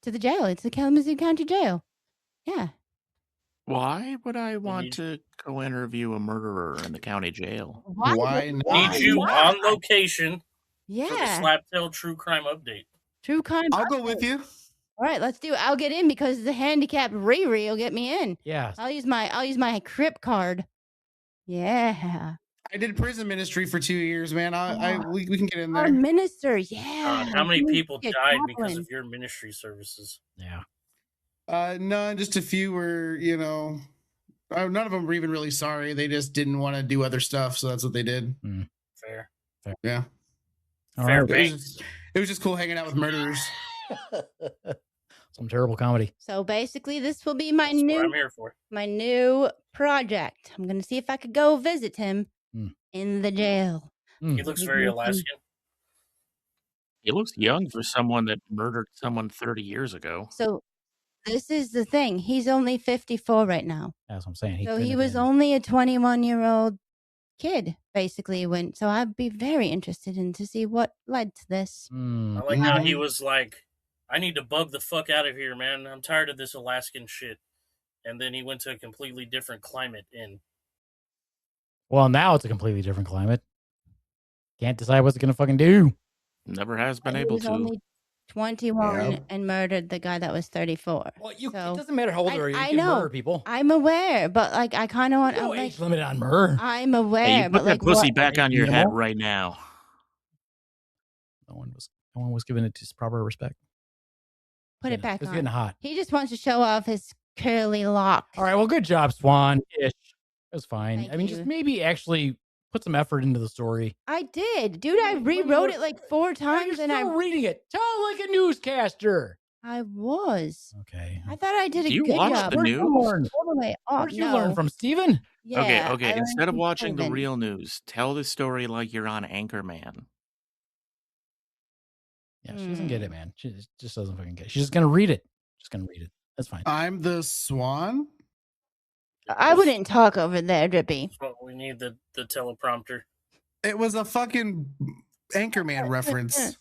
S4: to the jail. It's the Kalamazoo County Jail. Yeah.
S3: Why would I want to go interview a murderer in the county jail?
S1: Why not?
S5: Need you on location for the
S4: Yeah.
S5: Slaptail True Crime Update.
S4: True crime.
S1: I'll go with you.
S4: All right, let's do it. I'll get in because the handicapped Riri will get me in.
S2: Yeah.
S4: I'll use my Crip card. Yeah.
S1: I did prison ministry for 2 years, man. We can get in there.
S4: Our minister, yeah.
S5: How many people died because of your ministry services?
S2: Yeah.
S1: None, just a few were, none of them were even really sorry. They just didn't want to do other stuff, so that's what they did.
S5: Fair.
S1: Yeah.
S5: Fair
S1: It was just cool hanging out with murderers.
S2: Some terrible comedy.
S4: So basically, this will be my
S5: That's what I'm here for.
S4: new project. I'm going to see if I could go visit him in the jail.
S5: He looks very Alaskan.
S3: He looks young for someone that murdered someone 30 years ago.
S4: So this is the thing. He's only 54 right now.
S2: That's what I'm saying.
S4: So he was only a 21-year-old kid, basically. So I'd be very interested in to see what led to this.
S5: I like how he was like, I need to bug the fuck out of here, man. I'm tired of this Alaskan shit. And then he went to a completely different climate
S2: Well, now it's a completely different climate. Can't decide what's it going to fucking do.
S3: Never has been
S4: He
S3: able
S4: was
S3: to.
S4: only 21 and murdered the guy that was 34.
S2: Well, it doesn't matter how old you are. You
S4: I
S2: can
S4: know.
S2: murder people.
S4: I'm aware, but I kind of want.
S2: No age limit on murder.
S4: I'm aware,
S3: Hey, you
S4: but
S3: put that pussy back on your head right now.
S2: No one was given it its proper respect.
S4: Put it back
S2: It's
S4: on.
S2: getting hot.
S4: He just wants to show off his curly locks.
S2: All right, well, good job, Swan. Ish. It was fine.
S4: Thank
S2: I mean,
S4: you.
S2: just maybe actually put some effort into the story.
S4: I did. Dude, I rewrote it like 4
S2: You're
S4: times and
S2: still reading it. Tell it like a newscaster.
S4: I was.
S2: Okay.
S4: I thought I did a
S3: Do you
S4: good
S3: watch
S4: job.
S3: the
S2: Where'd
S3: news?
S2: you learn?
S4: All the way up.
S2: Where'd you learn from, Steven?
S4: Yeah,
S3: Okay,
S4: I learned
S3: instead of
S4: from
S3: watching the
S4: Steven.
S3: real news, tell the story like you're on Anchorman.
S2: Yeah, she doesn't get it, man. She just doesn't fucking get it. She's just going to read it. Just going to read it. That's fine.
S1: I'm the Swan.
S4: I wouldn't talk over there, Drippy.
S5: Well, we need the teleprompter.
S1: It was a fucking Anchorman reference.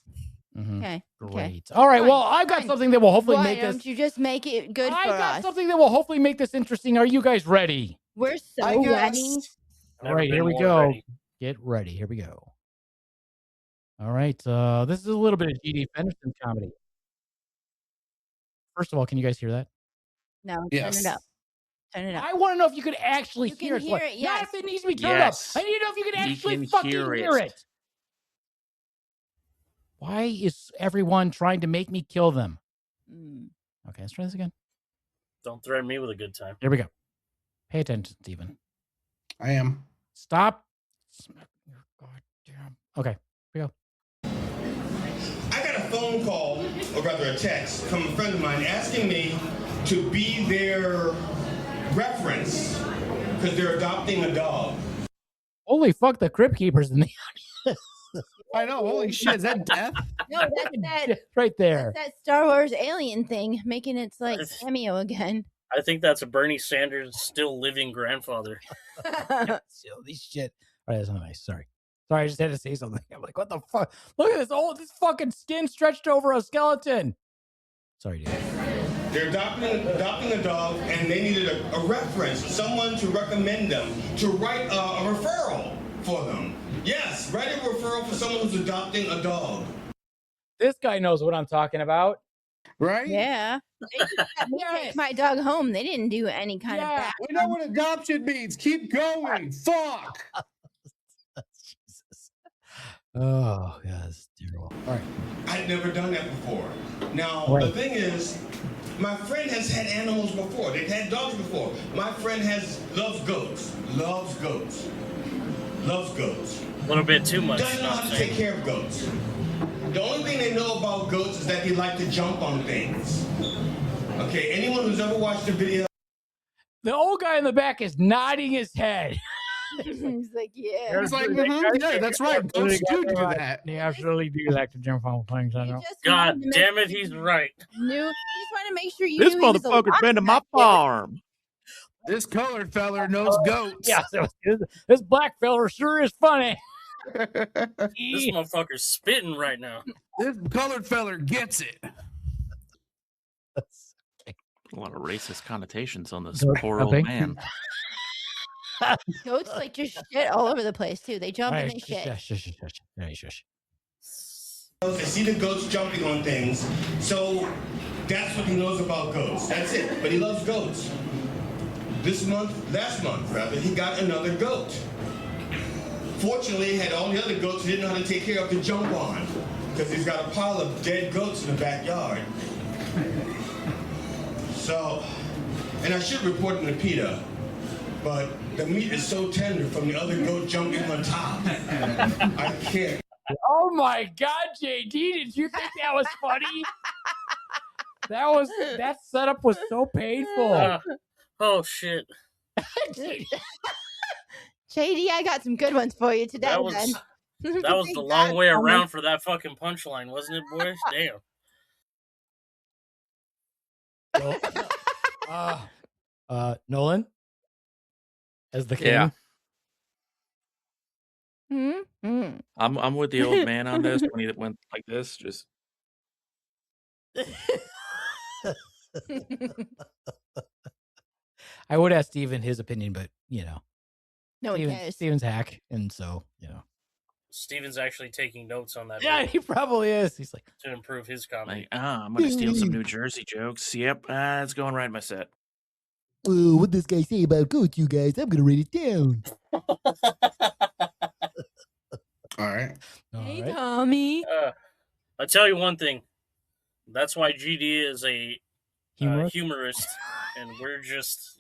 S2: Mhm.
S4: Okay.
S2: Great. All right.
S4: Fine,
S2: Well, I've got
S4: fine.
S2: something that will hopefully
S4: Why
S2: make
S4: don't
S2: this.
S4: you just make it good for
S2: I got
S4: us?
S2: something that will hopefully make this interesting. Are you guys ready?
S4: We're so
S1: I
S4: ready.
S1: guess.
S2: All right, here we
S5: more
S2: go.
S5: ready.
S2: Get ready. Here we go. All right. This is a little bit of G.D. Fenderson comedy. First of all, can you guys hear that?
S4: No,
S1: Yes.
S4: turn it up. Turn it up.
S2: I want to know if you could actually
S4: You can
S2: hear it.
S4: hear
S2: Like,
S4: it,
S2: not
S4: yes.
S2: if it needs to be turned
S3: Yes.
S2: up. I need to know if you can
S3: You
S2: actually
S3: can
S2: fucking
S3: hear
S2: hear
S3: it.
S2: it. Why is everyone trying to make me kill them?
S4: Mm.
S2: Okay, let's try this again.
S5: Don't threaten me with a good time.
S2: Here we go. Pay attention, Steven.
S1: I am.
S2: Stop. Smacking your goddamn. Okay, here we go.
S9: I got a phone call, or rather a text, from a friend of mine asking me to be their reference because they're adopting a dog.
S2: Holy fuck, the Crypt Keeper's in the
S1: I know. Holy shit. Is that death?
S4: No, that's that.
S2: right there.
S4: That's that Star Wars alien thing, making its like cameo again.
S5: I think that's a Bernie Sanders still living grandfather.
S2: Silly shit. All right, that's not nice. Sorry, I just had to say something. I'm like, what the fuck? Look at this. Oh, this fucking skin stretched over a skeleton. Sorry, dude.
S9: They're adopting a dog, and they needed a reference, someone to recommend them, to write a referral for them. Yes, write a referral for someone who's adopting a dog.
S2: This guy knows what I'm talking about.
S1: Right?
S4: Yeah. They just let me take my dog home. They didn't do any kind of back.
S1: We know what adoption means. Keep going. Fuck.
S2: Jesus. Oh, yeah, that's terrible. All right.
S9: I'd never done that before. Now,
S2: Right.
S9: the thing is, my friend has had animals before. They've had dogs before. My friend loves goats. Loves goats. Loves goats.
S5: A little bit too much.
S9: Doesn't know how to take care of goats. The only thing they know about goats is that they like to jump on things. Okay, anyone who's ever watched a video.
S2: The old guy in the back is nodding his head.
S4: He's like, yeah.
S1: It's like, yeah, that's right. Goats do that.
S2: They absolutely do like to jump on things. I know.
S5: God damn it, he's right.
S4: He just wanted to make sure you
S3: This
S4: knew he was
S3: motherfucker's been to my farm.
S1: This colored feller knows goats.
S2: Yeah, so this black fella sure is funny.
S5: This motherfucker's spitting right now.
S1: This colored feller gets it.
S3: A lot of racist connotations on this
S2: Goat
S3: poor old
S2: jumping.
S3: man.
S4: Goats like just shit all over the place too. They jump and they shit.
S9: They see the goats jumping on things, so that's what he knows about goats. That's it. But he loves goats. Last month, he got another goat. Fortunately, he had all the other goats he didn't know how to take care of to jump on, because he's got a pile of dead goats in the backyard. So, and I should report him to PETA, but the meat is so tender from the other goat jumping on top. I can't.
S2: Oh my God, JD, did you think that was funny? That setup was so painful.
S5: Oh shit.
S4: JD, I got some good ones for you today.
S5: That was the long way around for that fucking punchline, wasn't it, boys? Damn.
S2: Nolan as the king.
S3: Yeah.
S4: Mm-hmm.
S3: I'm with the old man on this when he went like this. Just
S2: I would ask Steven his opinion, but
S4: No one cares.
S2: Steven's hack, and so
S5: Steven's actually taking notes on that.
S2: Yeah,
S5: bit
S2: he probably is. He's like
S5: to improve his comedy.
S3: like, I'm gonna steal some New Jersey jokes. Yep, it's going right in my set.
S7: Oh, what this guy say about goats, you guys? I'm gonna write it down.
S1: All right.
S4: Hey, Tommy.
S5: I tell you one thing. That's why GD is a
S2: Humorous?
S5: humorist, and we're just,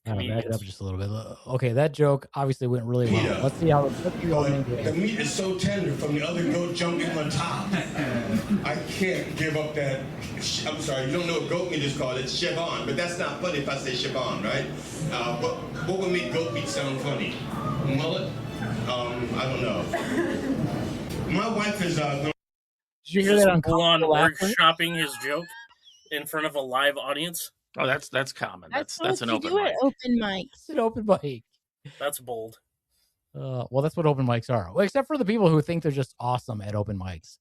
S2: Back it
S5: comedians.
S2: up just a little bit. Okay, that joke obviously went really well.
S9: Peter.
S2: Let's see how the old man
S9: The
S2: did.
S9: meat is so tender from the other goat jumping on top. I can't give up that. I'm sorry, you don't know what goat meat is called. It's chevon, but that's not funny if I say chevon, right? What would make goat meat sound funny? Mullet? I don't know. My wife is
S2: Did you hear that on
S5: full on
S2: laughter?
S5: workshopping his joke in front of a live audience.
S3: Oh, that's common. That's
S4: what
S3: an
S4: you
S3: open
S4: do
S3: mic.
S4: at open mics.
S2: It's an open mic.
S5: That's bold.
S2: Well, that's what open mics are. Well, except for the people who think they're just awesome at open mics.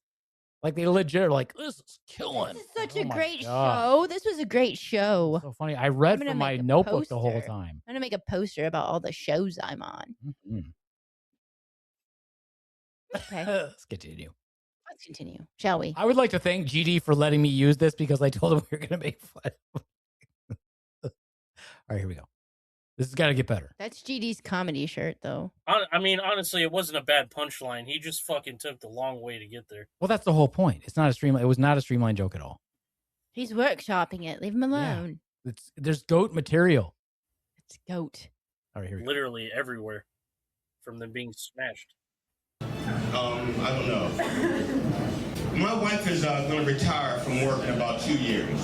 S2: Like they legit are like, this is killing.
S4: This is such
S2: Oh
S4: a
S2: my
S4: great
S2: God.
S4: show. This was a great show.
S2: So funny. I read
S4: gonna
S2: from my
S4: make a
S2: notebook the whole
S4: poster.
S2: time.
S4: I'm gonna make a poster about all the shows I'm on.
S2: Mhm.
S4: Okay,
S2: Let's continue.
S4: let's continue, shall we?
S2: I would like to thank GD for letting me use this because I told him we were going to make fun. All right, here we go. This has got to get better.
S4: That's GD's comedy shirt, though.
S5: I mean, honestly, it wasn't a bad punchline. He just fucking took the long way to get there.
S2: Well, that's the whole point. It's not a streamline. It was not a streamline joke at all.
S4: He's workshopping it. Leave him alone.
S2: There's goat material.
S4: It's goat.
S2: All right, here we go.
S5: Literally everywhere, from them being smashed.
S9: I don't know. My wife is going to retire from work in about 2 years.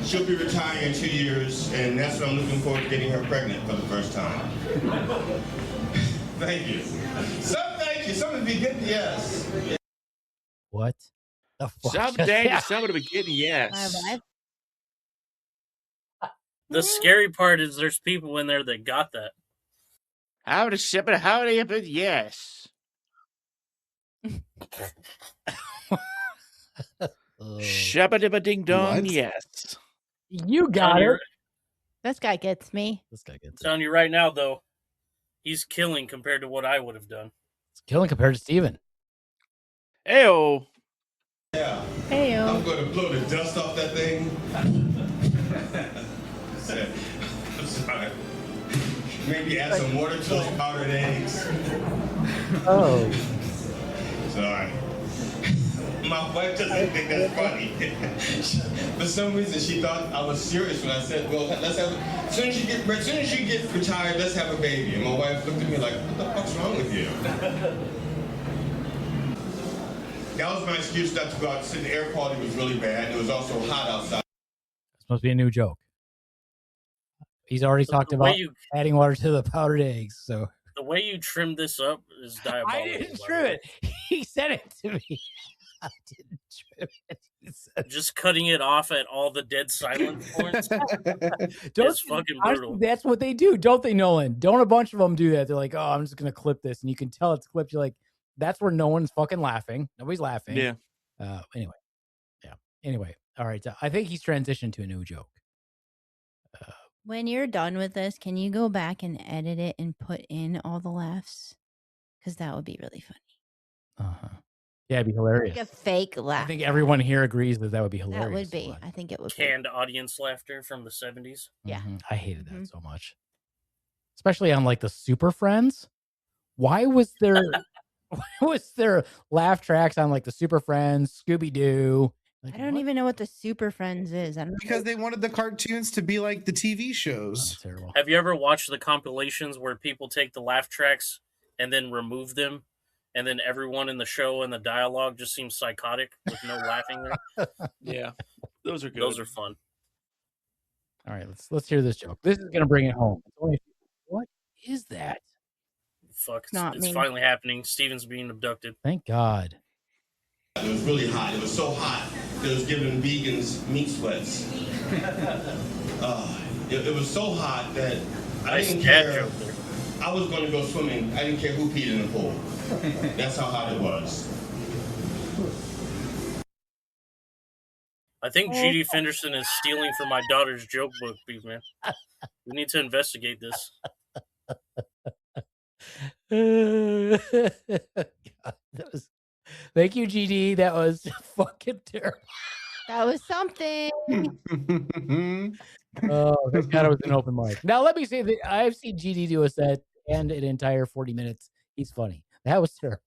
S9: She'll be retiring in 2 years, and that's what I'm looking forward to getting her pregnant for the first time. Thank you. Thank you. Some of you get yes.
S2: What the fuck?
S3: Someday somebody will be getting yes.
S5: The scary part is there's people in there that got that.
S3: Howdy, shipping, howdy, but yes. Shabba ding dong,
S1: What?
S3: yes.
S2: You got it.
S4: This guy gets me.
S2: This guy gets it.
S5: Telling you right now, though, he's killing compared to what I would have done.
S2: It's killing compared to Steven.
S3: Ayo.
S9: Yeah.
S4: Hey,
S9: I'm going to blow the dust off that thing. I'm sorry. Maybe add some water to those powdered eggs.
S2: Oh.
S9: Sorry. My wife doesn't think that's funny. For some reason, she thought I was serious when I said, "Well, let's have. As soon as you get retired, let's have a baby." And my wife looked at me like, "What the fuck's wrong with you?" That was my excuse not to go out. The air quality was really bad. It was also hot outside.
S2: It's supposed to be a new joke. He's already talked about adding water to the powdered eggs. So
S5: The way you trimmed this up is diabolical.
S2: I didn't trim it. He said it to me. I didn't trim it.
S5: Just cutting it off at all the dead silence points. It's fucking brutal.
S2: Honestly, that's what they do, don't they, Nolan? Don't a bunch of them do that? They're like, "Oh, I'm just gonna clip this," and you can tell it's clipped. You're like, that's where no one's fucking laughing. Nobody's laughing.
S3: Yeah.
S2: Anyway. Yeah. Anyway. All right. I think he's transitioned to a new joke.
S4: when you're done with this, can you go back and edit it and put in all the laughs? Because that would be really funny.
S2: Uh-huh. Yeah, it'd be hilarious.
S4: Like a fake laugh.
S2: I think everyone here agrees that would be hilarious.
S4: That would be. I think it would be.
S5: Canned audience laughter from the 70s.
S4: Yeah.
S2: I hated that so much. Especially on like the Super Friends. Why was there laugh tracks on like the Super Friends, Scooby-Doo? Like,
S4: I don't even know what the Super Friends is. I don't know.
S1: Because they wanted the cartoons to be like the TV shows.
S2: Terrible.
S5: Have you ever watched the compilations where people take the laugh tracks and then remove them, and then everyone in the show and the dialogue just seems psychotic with no laughing there?
S3: Yeah, those are good.
S5: Those are fun.
S2: All right, let's hear this joke. This is gonna bring it home. What is that?
S5: Fuck,
S4: Not
S5: it's
S4: me.
S5: finally happening. Steven's being abducted.
S2: Thank God.
S9: It was really hot. It was so hot that it was giving vegans meat sweats. It was so hot that I
S5: Nice
S9: didn't
S5: dad
S9: care.
S5: joke there.
S9: I was going to go swimming. I didn't care who peed in the pool. That's how hot it was.
S5: I think GD Fenderson is stealing from my daughter's joke book, Beaveman. We need to investigate this.
S2: God, thank you, GD. That was fucking terrible.
S4: That was something.
S2: Oh, thank God it was an open mic. Now let me say that I've seen GD do a set and an entire 40 minutes. He's funny. That was terrible.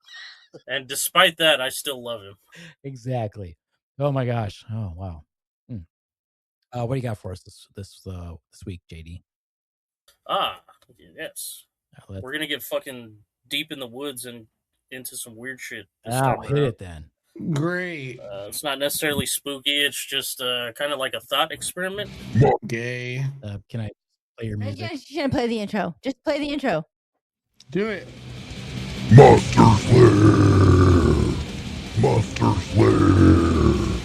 S5: And despite that, I still love him.
S2: Exactly. Oh my gosh. Oh wow. What do you got for us this week, JD?
S5: Yes.
S2: Let's-
S5: We're gonna get fucking deep in the woods and into some weird shit.
S2: hit it then.
S1: Great.
S5: It's not necessarily spooky. It's just kind of like a thought experiment.
S1: Gay.
S2: Can I play your music?
S4: You shouldn't play the intro. Just play the intro.
S1: Do it.
S8: Monster Slayer! Monster Slayer!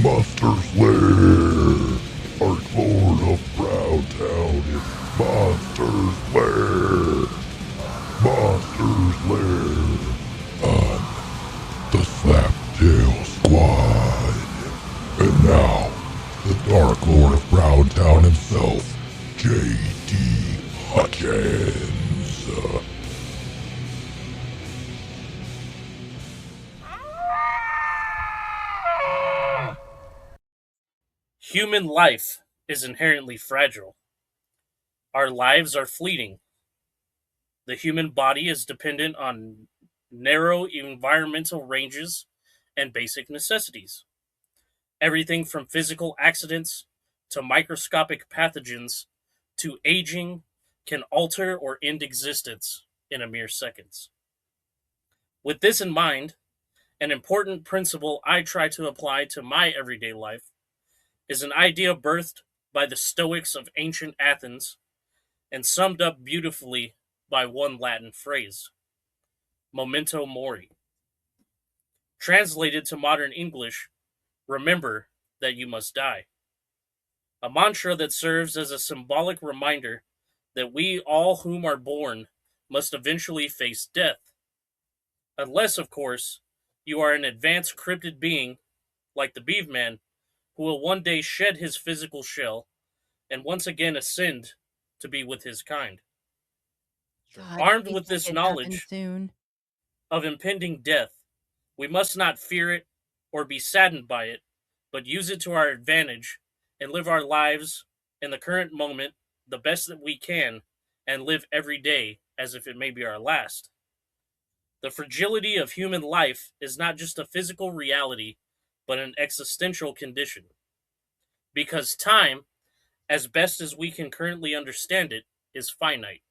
S8: Monster Slayer! Arch Lord of Browntown is Monster Slayer! Monster Slayer! On the Slaptail Squad! And now, the Dark Lord of Browntown himself, J.D. Hutchins!
S5: Human life is inherently fragile. Our lives are fleeting. The human body is dependent on narrow environmental ranges and basic necessities. Everything from physical accidents to microscopic pathogens to aging can alter or end existence in a mere seconds. With this in mind, an important principle I try to apply to my everyday life is an idea birthed by the Stoics of ancient Athens and summed up beautifully by one Latin phrase, memento mori. Translated to modern English, remember that you must die. A mantra that serves as a symbolic reminder that we all whom are born must eventually face death. Unless, of course, you are an advanced cryptid being like the Beaveman, who will one day shed his physical shell and once again ascend to be with his kind.
S4: God,
S5: Armed
S4: please
S5: with
S4: make
S5: this
S4: it happen
S5: knowledge
S4: soon.
S5: of impending death, we must not fear it or be saddened by it, but use it to our advantage and live our lives in the current moment the best that we can and live every day as if it may be our last. The fragility of human life is not just a physical reality, but an existential condition. Because time, as best as we can currently understand it, is finite.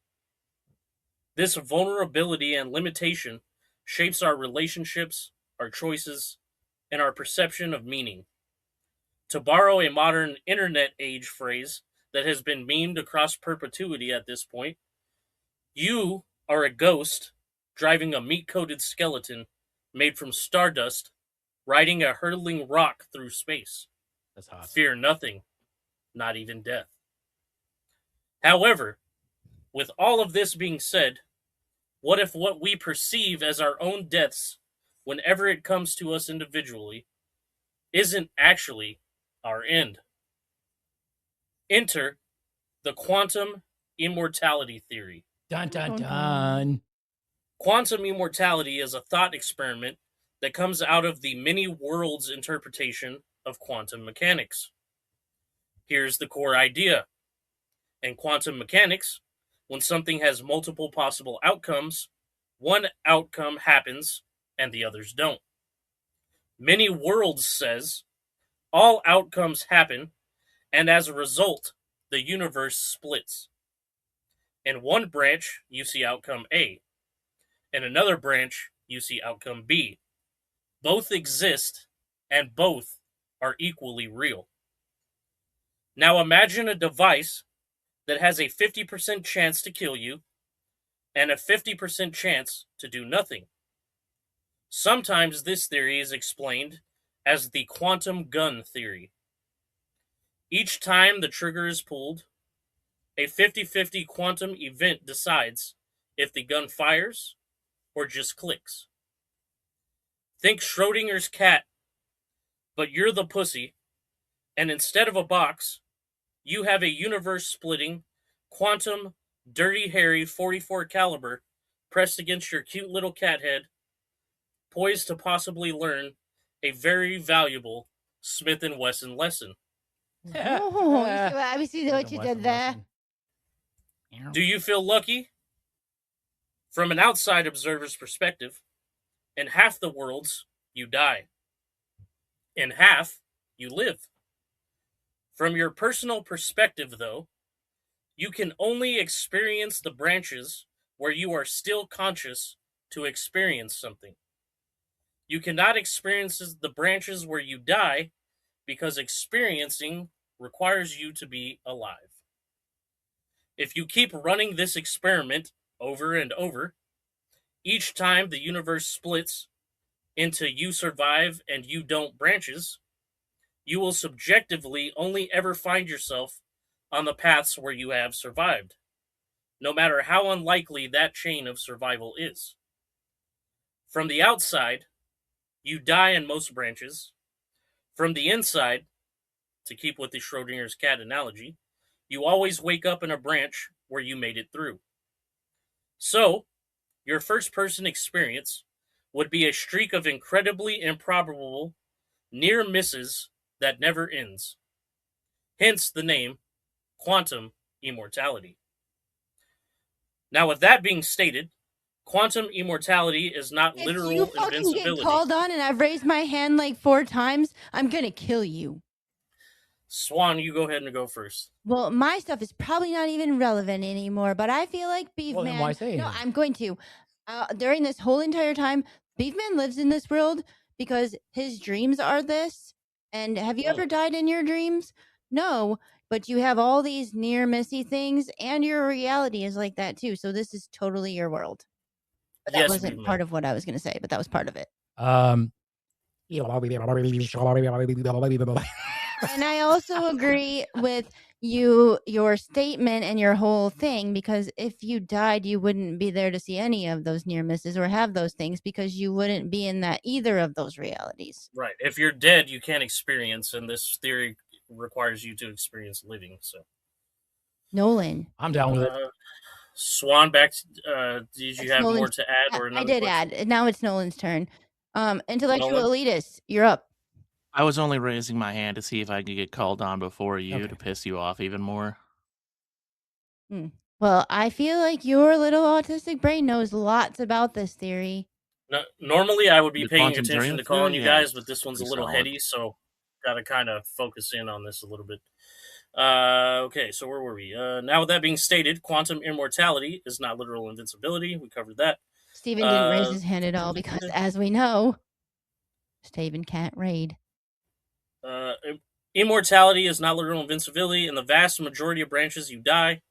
S5: This vulnerability and limitation shapes our relationships, our choices, and our perception of meaning. To borrow a modern internet age phrase that has been memed across perpetuity at this point, you are a ghost driving a meat-coated skeleton made from stardust, riding a hurtling rock through space.
S2: That's hot.
S5: Fear nothing, not even death. However, with all of this being said, what if what we perceive as our own deaths, whenever it comes to us individually, isn't actually our end? Enter the Quantum Immortality theory.
S2: Dun dun dun.
S5: Quantum immortality is a thought experiment that comes out of the many worlds interpretation of quantum mechanics. Here's the core idea. In quantum mechanics, when something has multiple possible outcomes, one outcome happens and the others don't. Many worlds says all outcomes happen, and as a result, the universe splits. In one branch, you see outcome A. In another branch, you see outcome B. Both exist, and both are equally real. Now imagine a device that has a 50% chance to kill you and a 50% chance to do nothing. Sometimes this theory is explained as the quantum gun theory. Each time the trigger is pulled, a 50-50 quantum event decides if the gun fires or just clicks. Think Schrodinger's cat, but you're the pussy, and instead of a box, you have a universe-splitting, quantum, Dirty Harry 44 caliber pressed against your cute little cat head, poised to possibly learn a very valuable Smith & Wesson lesson.
S4: Oh, I see what you did there.
S5: Do you feel lucky? From an outside observer's perspective, In half the worlds, you die. In half, you live. From your personal perspective, though, you can only experience the branches where you are still conscious to experience something. You cannot experience the branches where you die because experiencing requires you to be alive. If you keep running this experiment over and over, each time the universe splits into you survive and you don't branches, you will subjectively only ever find yourself on the paths where you have survived, no matter how unlikely that chain of survival is. From the outside, you die in most branches. From the inside, to keep with the Schrodinger's cat analogy, you always wake up in a branch where you made it through. So, your first-person experience would be a streak of incredibly improbable near misses that never ends. Hence the name Quantum Immortality. Now, with that being stated, Quantum Immortality is not literal
S4: you fucking
S5: invincibility.
S4: get called on and I've raised my hand like 4 times, I'm gonna kill you.
S5: Swan, you go ahead and go first.
S4: Well, my stuff is probably not even relevant anymore, but I feel like Beaveman.
S2: Well, then why say
S4: No,
S2: it?
S4: I'm going to. During this whole entire time, Beaveman lives in this world because his dreams are this. And have you ever died in your dreams? No, but you have all these near missy things, and your reality is like that too. So this is totally your world. But that
S5: Yes,
S4: wasn't
S5: Beaveman.
S4: part of what I was going to say, but that was part of it. And I also agree with your statement and your whole thing, because if you died, you wouldn't be there to see any of those near misses or have those things because you wouldn't be in that either of those realities.
S5: Right. If you're dead, you can't experience, and this theory requires you to experience living. So,
S4: Nolan.
S2: I'm down with it.
S5: Swan, back. Did you have more to add? Or
S4: I did
S5: question?
S4: add. Now it's Nolan's turn. Intellectual
S5: Nolan?
S4: elitist, you're up.
S3: I was only raising my hand to see if I could get called on before you to piss you off even more.
S4: Well, I feel like your little autistic brain knows lots about this theory.
S5: No, normally, I would be
S3: The
S5: paying
S3: quantum
S5: attention
S3: dream
S5: to calling
S3: theory?
S5: you
S3: Yeah,
S5: guys, but this one's a
S3: pretty
S5: little
S3: solid.
S5: heady, so got to kind of focus in on this a little bit. Okay, so where were we? Now, with that being stated, quantum immortality is not literal invincibility. We covered that.
S4: Steven didn't raise his hand at all because, as we know, Steven can't raid.
S5: Immortality is not literal invincibility. In the vast majority of branches, you die.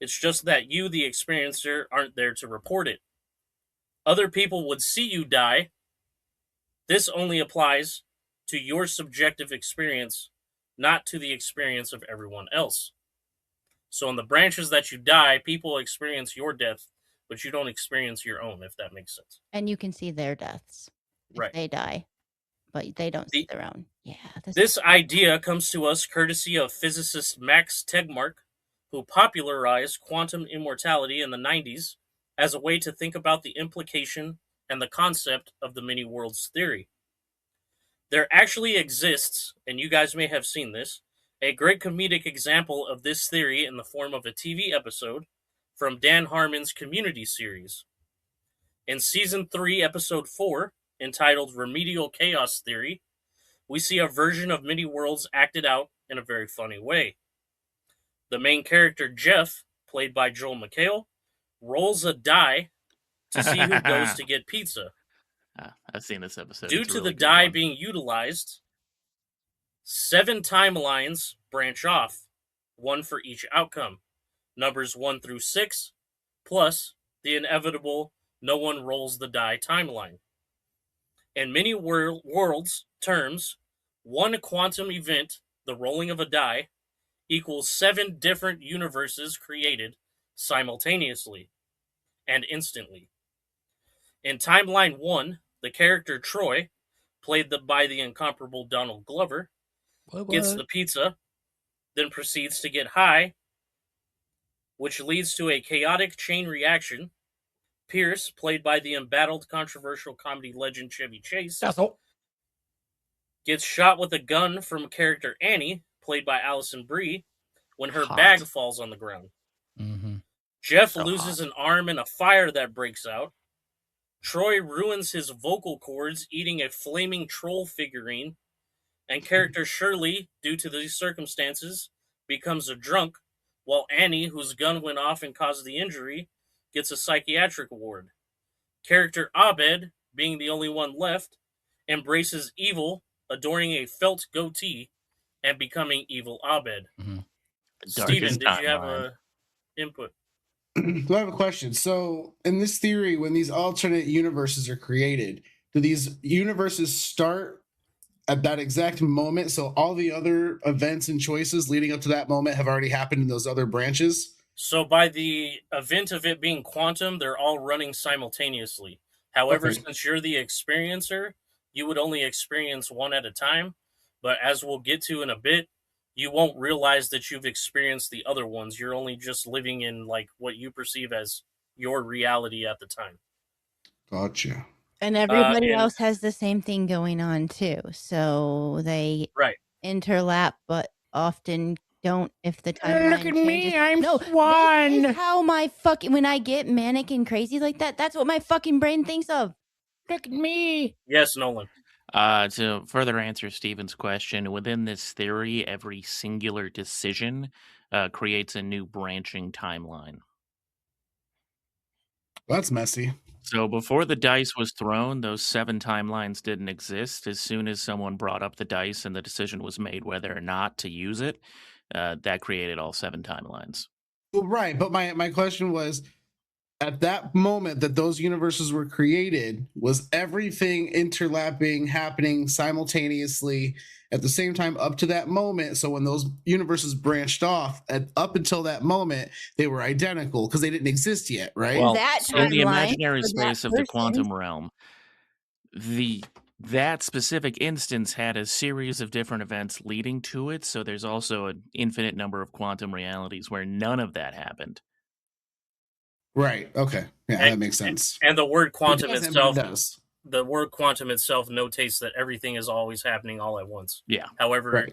S5: It's just that you, the experiencer, aren't there to report it. Other people would see you die. This only applies to your subjective experience, not to the experience of everyone else. So in the branches that you die, people experience your death, but you don't experience your own, if that makes sense.
S4: And you can see their deaths if they die, but they don't see their own. Yeah.
S5: This idea comes to us courtesy of physicist Max Tegmark, who popularized quantum immortality in the 90s as a way to think about the implication and the concept of the many worlds theory. There actually exists, and you guys may have seen this, a great comedic example of this theory in the form of a TV episode from Dan Harmon's Community series. In Season 3, Episode 4, entitled Remedial Chaos Theory, we see a version of many worlds acted out in a very funny way. The main character, Jeff, played by Joel McHale, rolls a die to see who goes to get pizza.
S3: I've seen this episode.
S5: Due
S3: It's a
S5: to
S3: really
S5: the
S3: good
S5: die
S3: one.
S5: being utilized, 7 timelines branch off, 1 for each outcome. Numbers 1 through 6, plus the inevitable no one rolls the die timeline. In many worlds terms, one quantum event, the rolling of a die, equals 7 different universes created simultaneously and instantly. In Timeline 1, the character Troy, played by the incomparable Donald Glover, gets the pizza, then proceeds to get high, which leads to a chaotic chain reaction. Pierce, played by the embattled controversial comedy legend Chevy Chase, gets shot with a gun from character Annie, played by Alison Brie, when her bag falls on the ground.
S2: Mm-hmm.
S5: Jeff loses an arm in a fire that breaks out. Troy ruins his vocal cords eating a flaming troll figurine, and character Shirley, due to these circumstances, becomes a drunk, while Annie, whose gun went off and caused the injury, gets a psychiatric ward. Character Abed, being the only one left, embraces evil, adorning a felt goatee, and becoming evil Abed.
S2: Mm-hmm.
S5: Steven, did you have a input?
S1: So I have a question. So in this theory, when these alternate universes are created, do these universes start at that exact moment? So all the other events and choices leading up to that moment have already happened in those other branches?
S5: So by the event of it being quantum, they're all running simultaneously. However,
S1: Okay.
S5: since you're the experiencer, you would only experience one at a time. But as we'll get to in a bit, you won't realize that you've experienced the other ones. You're only just living in like what you perceive as your reality at the time.
S1: Gotcha.
S4: And everybody else has the same thing going on too. So they interlap, but often don't if the timeline
S2: Look at me,
S4: changes.
S2: I'm
S4: no,
S2: Swan.
S4: This is how my fucking, when I get manic and crazy like that, that's what my fucking brain thinks of.
S2: Look at me.
S5: Yes, Nolan.
S3: To further answer Steven's question, within this theory, every singular decision creates a new branching timeline.
S1: That's messy.
S3: So before the dice was thrown, those 7 timelines didn't exist. As soon as someone brought up the dice and the decision was made whether or not to use it, that created all 7 timelines.
S1: Well, right, but my question was, at that moment that those universes were created, was everything interlapping, happening simultaneously at the same time up to that moment? So when those universes branched off, up until that moment, they were identical because they didn't exist yet, right?
S3: Well,
S4: That
S3: in the
S4: timeline
S3: imaginary
S4: for that
S3: space of the
S4: person-
S3: quantum realm, that specific instance had a series of different events leading to it, so there's also an infinite number of quantum realities where none of that happened.
S1: Right. Okay. Yeah, that makes sense.
S5: And the word quantum
S1: It doesn't,
S5: itself,
S1: but it does.
S5: the word quantum itself notates that everything is always happening all at once.
S3: Yeah.
S5: However,
S1: Right.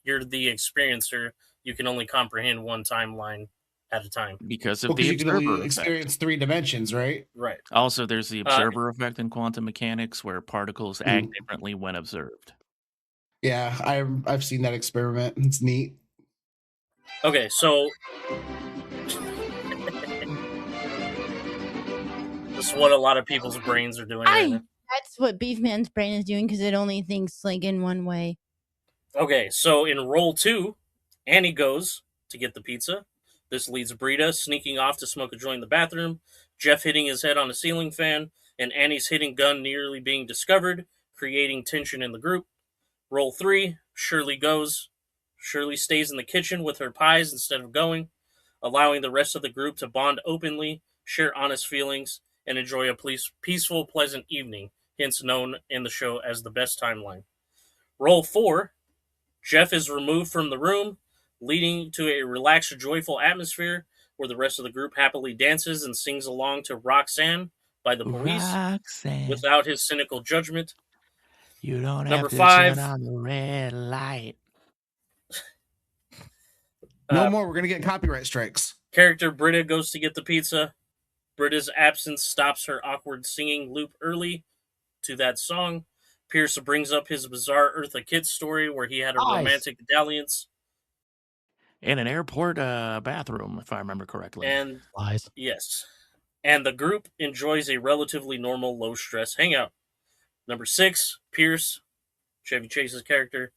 S5: you're the experiencer. You can only comprehend one timeline at a time.
S3: Because of
S1: Well,
S3: the
S1: 'cause you can
S3: observer
S1: only
S3: effect.
S1: experience 3 dimensions, right?
S5: Right.
S3: Also, there's the observer effect in quantum mechanics where particles act
S1: Mm.
S3: differently when observed.
S1: Yeah, I've seen that experiment. It's neat.
S5: Okay, so this is what a lot of people's brains are doing right now.
S4: That's what Beefman's brain is doing because it only thinks like in one way.
S5: Okay, so in roll 2, Annie goes to get the pizza. This leads Brita sneaking off to smoke a joint in the bathroom, Jeff hitting his head on a ceiling fan, and Annie's hidden gun nearly being discovered, creating tension in the group. Roll 3, Shirley goes. Shirley stays in the kitchen with her pies instead of going, allowing the rest of the group to bond openly, share honest feelings, and enjoy a peaceful, pleasant evening, hence known in the show as the best timeline. Roll 4, Jeff is removed from the room, leading to a relaxed, joyful atmosphere where the rest of the group happily dances and sings along to Roxanne by the Police
S3: Roxanne,
S5: without his cynical judgment.
S3: you don't
S5: Number
S3: have to
S5: 5.
S3: turn on the red light.
S1: No more. We're gonna get copyright strikes.
S5: Character Britta goes to get the pizza. Britta's absence stops her awkward singing loop early to that song. Pierce brings up his bizarre Eartha Kitt story where he had a
S2: Nice.
S5: romantic dalliance.
S3: In an airport bathroom, if I remember correctly.
S5: And
S2: Lies.
S5: yes. And the group enjoys a relatively normal, low-stress hangout. Number 6, Pierce, Chevy Chase's character,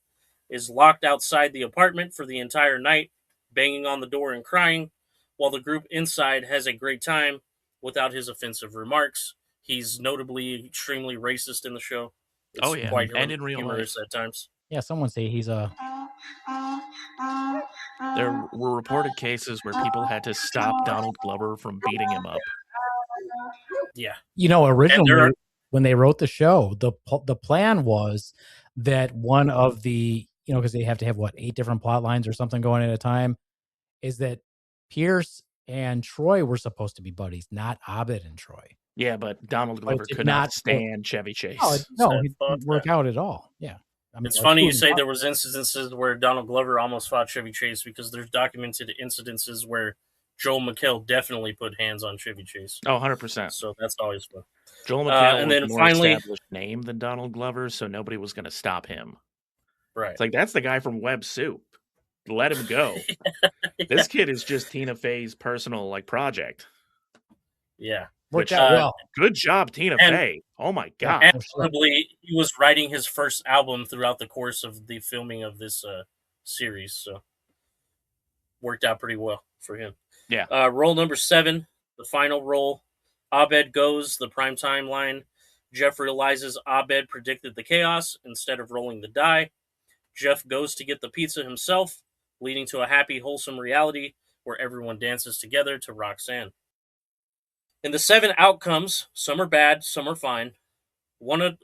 S5: is locked outside the apartment for the entire night, banging on the door and crying, while the group inside has a great time without his offensive remarks. He's notably extremely racist in the show. It's
S3: Oh, yeah,
S5: quite
S3: and in real
S5: humorous at times.
S2: Yeah, someone say he's a.
S3: There were reported cases where people had to stop Donald Glover from beating him up.
S5: Yeah.
S2: You know,
S5: And
S2: originally
S5: there are-
S2: when they wrote the show, the plan was that one of the, you know, because they have to have 8 different plot lines or something going at a time, is that Pierce and Troy were supposed to be buddies, not Abed and Troy.
S3: Yeah, but Donald
S2: But
S3: Glover
S2: it did
S3: could not
S2: not
S3: stand Chevy Chase.
S2: No,
S5: Said
S2: it
S5: fuck
S2: didn't work out at all. Yeah. I mean,
S5: It's
S2: like,
S5: funny you
S2: who-
S5: say there was instances where Donald Glover almost fought Chevy Chase because there's documented incidences where Joel McHale definitely put hands on Chevy Chase.
S3: Oh, 100%.
S5: So that's always fun.
S3: Joel McHale
S5: and
S3: was
S5: then
S3: a more
S5: finally,
S3: established name than Donald Glover, so nobody was going to stop him.
S5: right?
S3: It's like, that's the guy from Web Soup. Let him go. This kid is just Tina Fey's personal project.
S5: Yeah.
S2: Worked out well.
S3: Good job, Tina Fey. Oh my god.
S5: And probably he was writing his first album throughout the course of the filming of this series, so worked out pretty well for him.
S3: Yeah.
S5: Role number 7, the final role. Abed goes, the prime timeline. Jeff realizes Abed predicted the chaos instead of rolling the die. Jeff goes to get the pizza himself, leading to a happy, wholesome reality where everyone dances together to Roxanne. In the 7 outcomes, some are bad, some are fine. One,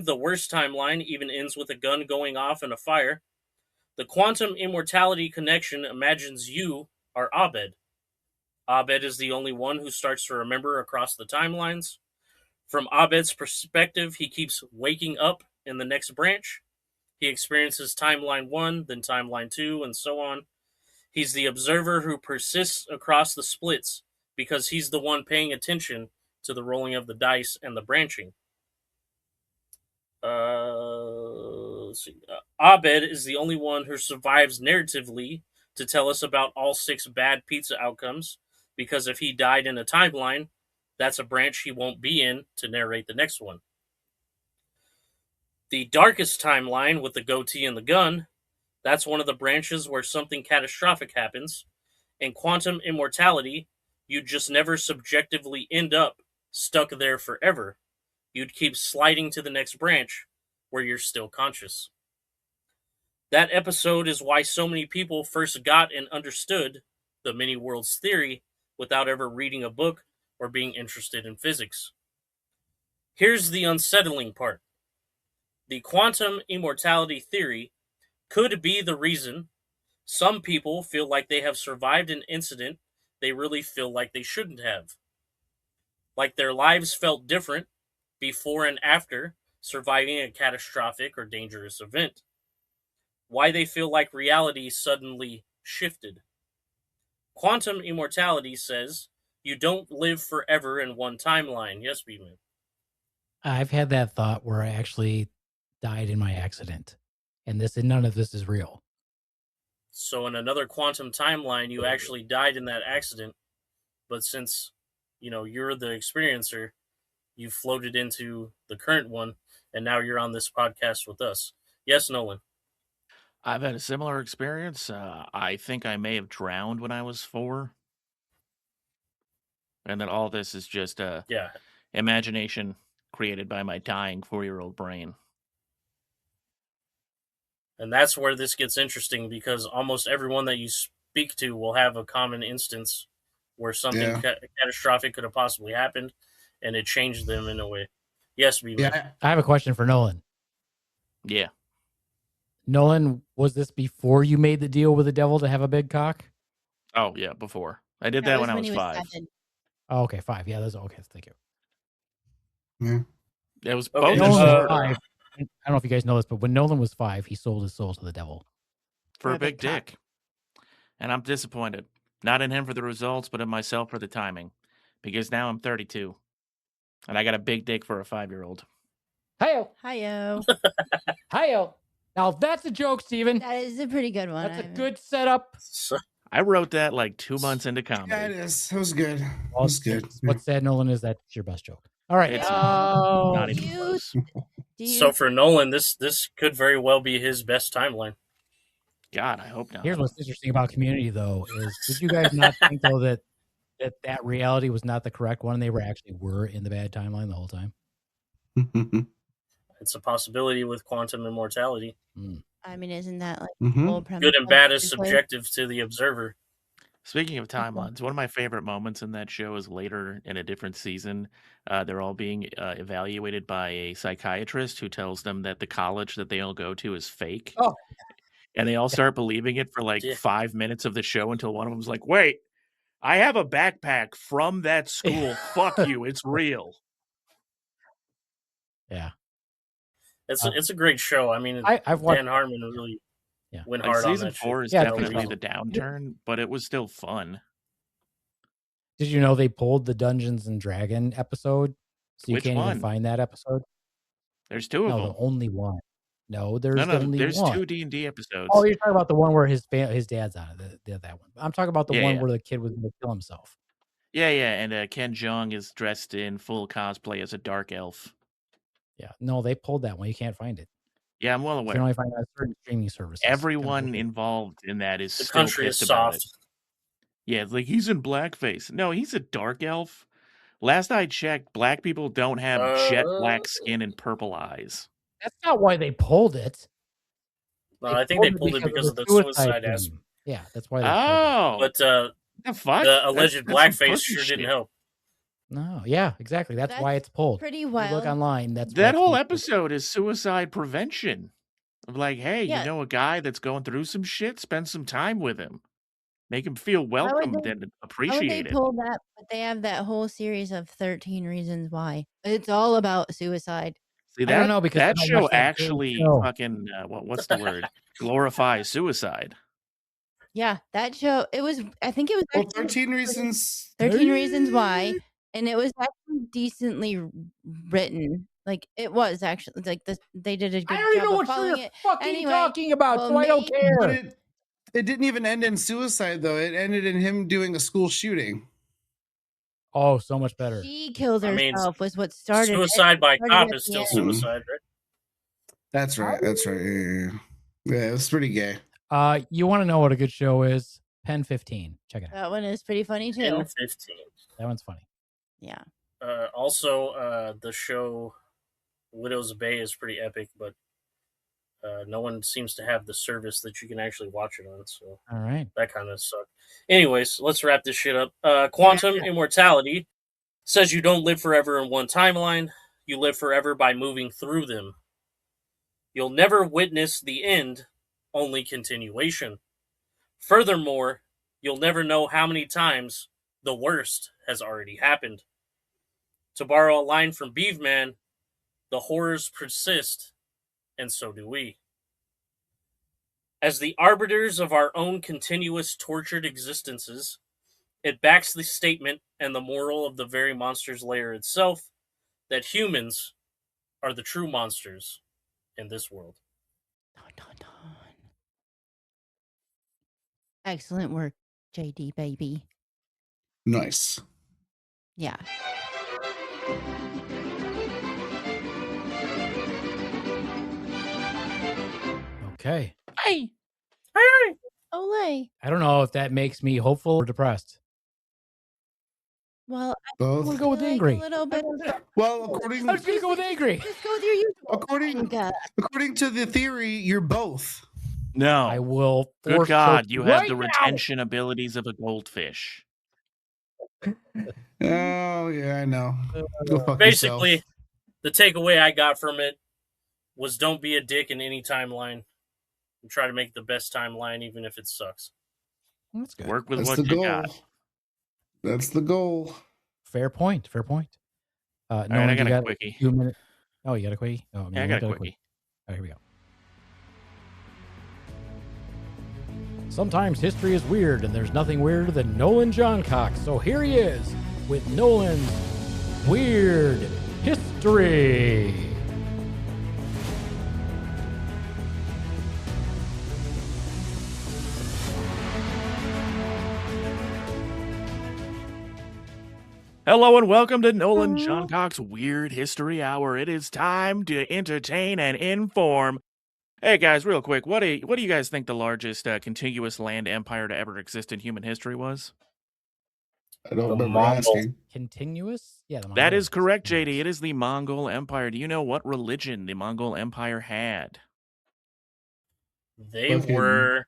S5: the worst timeline, even ends with a gun going off in a fire. The Quantum Immortality connection imagines you are Abed. Abed is the only one who starts to remember across the timelines. From Abed's perspective, he keeps waking up in the next branch. He experiences timeline 1, then timeline 2, and so on. He's the observer who persists across the splits because he's the one paying attention to the rolling of the dice and the branching. Let's see. Abed is the only one who survives narratively to tell us about all 6 bad pizza outcomes, because if he died in a timeline, that's a branch he won't be in to narrate the next one. The darkest timeline with the goatee and the gun, that's one of the branches where something catastrophic happens. In Quantum Immortality, you'd just never subjectively end up stuck there forever. You'd keep sliding to the next branch where you're still conscious. That episode is why so many people first got and understood the many worlds theory without ever reading a book or being interested in physics. Here's the unsettling part. The quantum immortality theory could be the reason some people feel like they have survived an incident they really feel like they shouldn't have. Like their lives felt different before and after surviving a catastrophic or dangerous event. Why they feel like reality suddenly shifted. Quantum immortality says you don't live forever in one timeline. Yes, Beaveman.
S2: I've had that thought where I actually died in my accident, and none of this is real.
S5: So in another quantum timeline, you actually died in that accident, but since you're the experiencer, you floated into the current one, and now you're on this podcast with us. Yes, Nolan.
S3: I've had a similar experience. I think I may have drowned when I was 4. And that all this is just imagination created by my dying 4-year-old brain.
S5: And that's where this gets interesting, because almost everyone that you speak to will have a common instance where something catastrophic could have possibly happened, and it changed them in a way. Yes, Beaveman.
S2: Yeah, I have a question for Nolan.
S3: Yeah.
S2: Nolan, was this before you made the deal with the devil to have a big cock?
S3: Oh, yeah, before. I did that when I was 5.
S2: Oh, okay, 5. Yeah, that's okay. Thank you.
S1: Yeah.
S3: It was
S2: okay.
S3: both.
S2: Nolan was 5. I don't know if you guys know this, but when Nolan was 5, he sold his soul to the devil.
S3: For a big dick. And I'm disappointed. Not in him for the results, but in myself for the timing. Because now I'm 32. And I got a big dick for a 5-year-old.
S2: Hi-yo.
S4: Hi-yo.
S2: Hi-yo. Now, that's a joke, Steven.
S4: That is a pretty good one.
S2: That's a good setup.
S3: I wrote that like 2 months into comedy.
S1: Yeah, it is. It was good. It
S2: Well,
S1: was good.
S2: What's sad, Nolan, is that's your best joke. All right.
S3: It's not even
S4: you-
S3: close.
S5: So for Nolan, this could very well be his best timeline.
S3: God, I hope not.
S2: Here's what's interesting about Community, though, is did you guys not think, though, that reality was not the correct one? They were in the bad timeline the whole time.
S5: It's a possibility with quantum immortality.
S4: I mean, isn't that like
S1: Mhm.
S4: the whole premise?
S5: Good and bad is
S4: of the play?
S5: subjective to the observer.
S3: Speaking of timelines, one of my favorite moments in that show is later in a different season. They're all being evaluated by a psychiatrist who tells them that the college that they all go to is fake.
S2: Oh.
S3: And they all start believing it for like 5 minutes of the show until one of them's like, wait, I have a backpack from that school. Fuck you. It's real.
S2: Yeah.
S5: It's a great show. I mean,
S2: I've watched
S5: Dan Harmon really went
S3: Like
S5: hard on
S3: season
S5: that
S3: 4
S5: shit.
S3: is
S2: Yeah,
S3: definitely
S2: it's
S3: the downturn, but it was still fun.
S2: Did you know they pulled the Dungeons and Dragon episode? So you
S3: Which
S2: can't
S3: one?
S2: even find that episode?
S3: There's two of
S2: No,
S3: them.
S2: the only one. No, there's only
S3: there's
S2: one.
S3: 2 D&D episodes.
S2: Oh, you're talking about the one where his dad's on it. That one. I'm talking about the
S3: Yeah,
S2: one
S3: yeah.
S2: where the kid was going to kill himself.
S3: Yeah, and Ken Jeong is dressed in full cosplay as a dark elf.
S2: Yeah, no, they pulled that one. You can't find it.
S3: Yeah, I'm well
S2: You can
S3: aware.
S2: only find it on certain streaming services.
S3: Everyone involved in that is
S5: The
S3: still
S5: country is
S3: pissed about it.
S5: soft.
S3: Yeah, it's like he's in blackface. No, he's a dark elf. Last I checked, black people don't have jet black skin and purple eyes.
S2: That's not why they pulled it.
S5: No, I think they pulled it because of the suicide aspect.
S2: Yeah, that's why they pulled it.
S3: But the fuck?
S5: The alleged
S3: That's some
S5: blackface
S3: pussy
S5: sure didn't
S3: shit.
S5: help.
S2: No, yeah, exactly. That's why it's pulled.
S4: Pretty
S2: You
S4: wild.
S2: look online. That's
S3: That
S2: why
S3: whole
S2: it's pulled.
S3: episode is suicide prevention. Of like, hey,
S4: Yeah.
S3: you know a guy that's going through some shit? Spend some time with him. Make him feel
S4: Why would
S3: welcomed
S4: they-
S3: and
S4: How would they
S3: appreciated.
S4: pull that? But they have that whole series of 13 Reasons Why. It's all about suicide.
S3: See,
S2: I don't know, because I
S3: that
S2: don't
S3: show
S2: watch that
S3: actually
S2: show.
S3: fucking what's the word? Glorifies suicide.
S4: Yeah, that show. It was. I think it was.
S1: Well,
S4: actually
S1: 13 Reasons.
S4: 13 Reasons Why, and it was actually decently written. Like it was actually like they did a good
S2: I don't even
S4: job
S2: know
S4: of
S2: what
S4: following
S2: you're
S4: it.
S2: fucking
S4: Anyway,
S2: talking about,
S4: well,
S2: so I don't
S4: maybe-
S1: But
S2: care.
S1: it didn't even end in suicide, though. It ended in him doing a school shooting.
S2: Oh, so much better.
S4: She killed
S5: I mean,
S4: herself. Was what started. it.
S5: Suicide by
S4: Started
S5: cop
S4: at
S5: is
S4: the
S5: still
S4: end.
S5: suicide, right?
S1: That's right. That's right. Yeah, it was pretty gay.
S2: You want to know what a good show is? Pen 15. Check it out.
S4: That one is pretty funny too.
S5: 10 15.
S2: That one's funny.
S4: Yeah.
S5: Also, the show Widow's Bay is pretty epic, but no one seems to have the service that you can actually watch it on, so
S2: All right.
S5: that kind of sucked. Anyways, let's wrap this shit up. Quantum Immortality says you don't live forever in one timeline, you live forever by moving through them. You'll never witness the end, only continuation. Furthermore, you'll never know how many times the worst has already happened. To borrow a line from Beaveman, the horrors persist, and so do we. As the arbiters of our own continuous tortured existences, it backs the statement and the moral of the very monster's lair itself that humans are the true monsters in this world.
S4: Dun, dun, dun. Excellent work, JD baby.
S1: Nice.
S4: Yeah.
S2: Okay.
S3: Hey,
S4: Olay.
S2: I don't know if that makes me hopeful or depressed.
S4: Well,
S2: I'm
S1: Both.
S2: gonna go with
S4: I like
S2: angry.
S4: a little bit of.
S1: Well,
S2: I was gonna go with angry.
S4: Just go with your usual.
S1: according according to the theory, you're both.
S3: no.
S2: I will.
S3: Good
S2: force
S3: God,
S2: choke
S3: you have
S2: right
S3: the
S2: now.
S3: retention abilities of a goldfish.
S1: Oh yeah, I know. Go fuck
S5: Basically,
S1: yourself.
S5: the takeaway I got from it was don't be a dick in any timeline and try to make the best timeline, even if it sucks.
S2: That's good.
S3: Work with
S1: That's
S3: what
S1: the
S3: you
S1: goal.
S3: got.
S1: That's the goal.
S2: Fair point. Fair point.
S3: All
S2: Nolan,
S3: right, I
S2: you
S3: got a
S2: got
S3: quickie.
S2: 2 minutes. Oh, you got a quickie? Oh,
S3: Yeah, I
S2: Nolan
S3: got a quickie.
S2: All right, here we go. Sometimes history is weird, and there's nothing weirder than Nolan Johncock. So here he is with Nolan's Weird History.
S3: Hello and welcome to Nolan Johncock's Weird History Hour. It is time to entertain and inform. Hey guys, real quick, what do you guys think the largest contiguous land empire to ever exist in human history was?
S1: I don't
S5: The
S1: remember
S5: Mongols.
S1: asking.
S2: Continuous? Yeah, the
S3: That is
S2: Mongols.
S3: correct, JD. It is the Mongol Empire. Do you know what religion the Mongol Empire had?
S5: They
S1: Fucking-
S5: were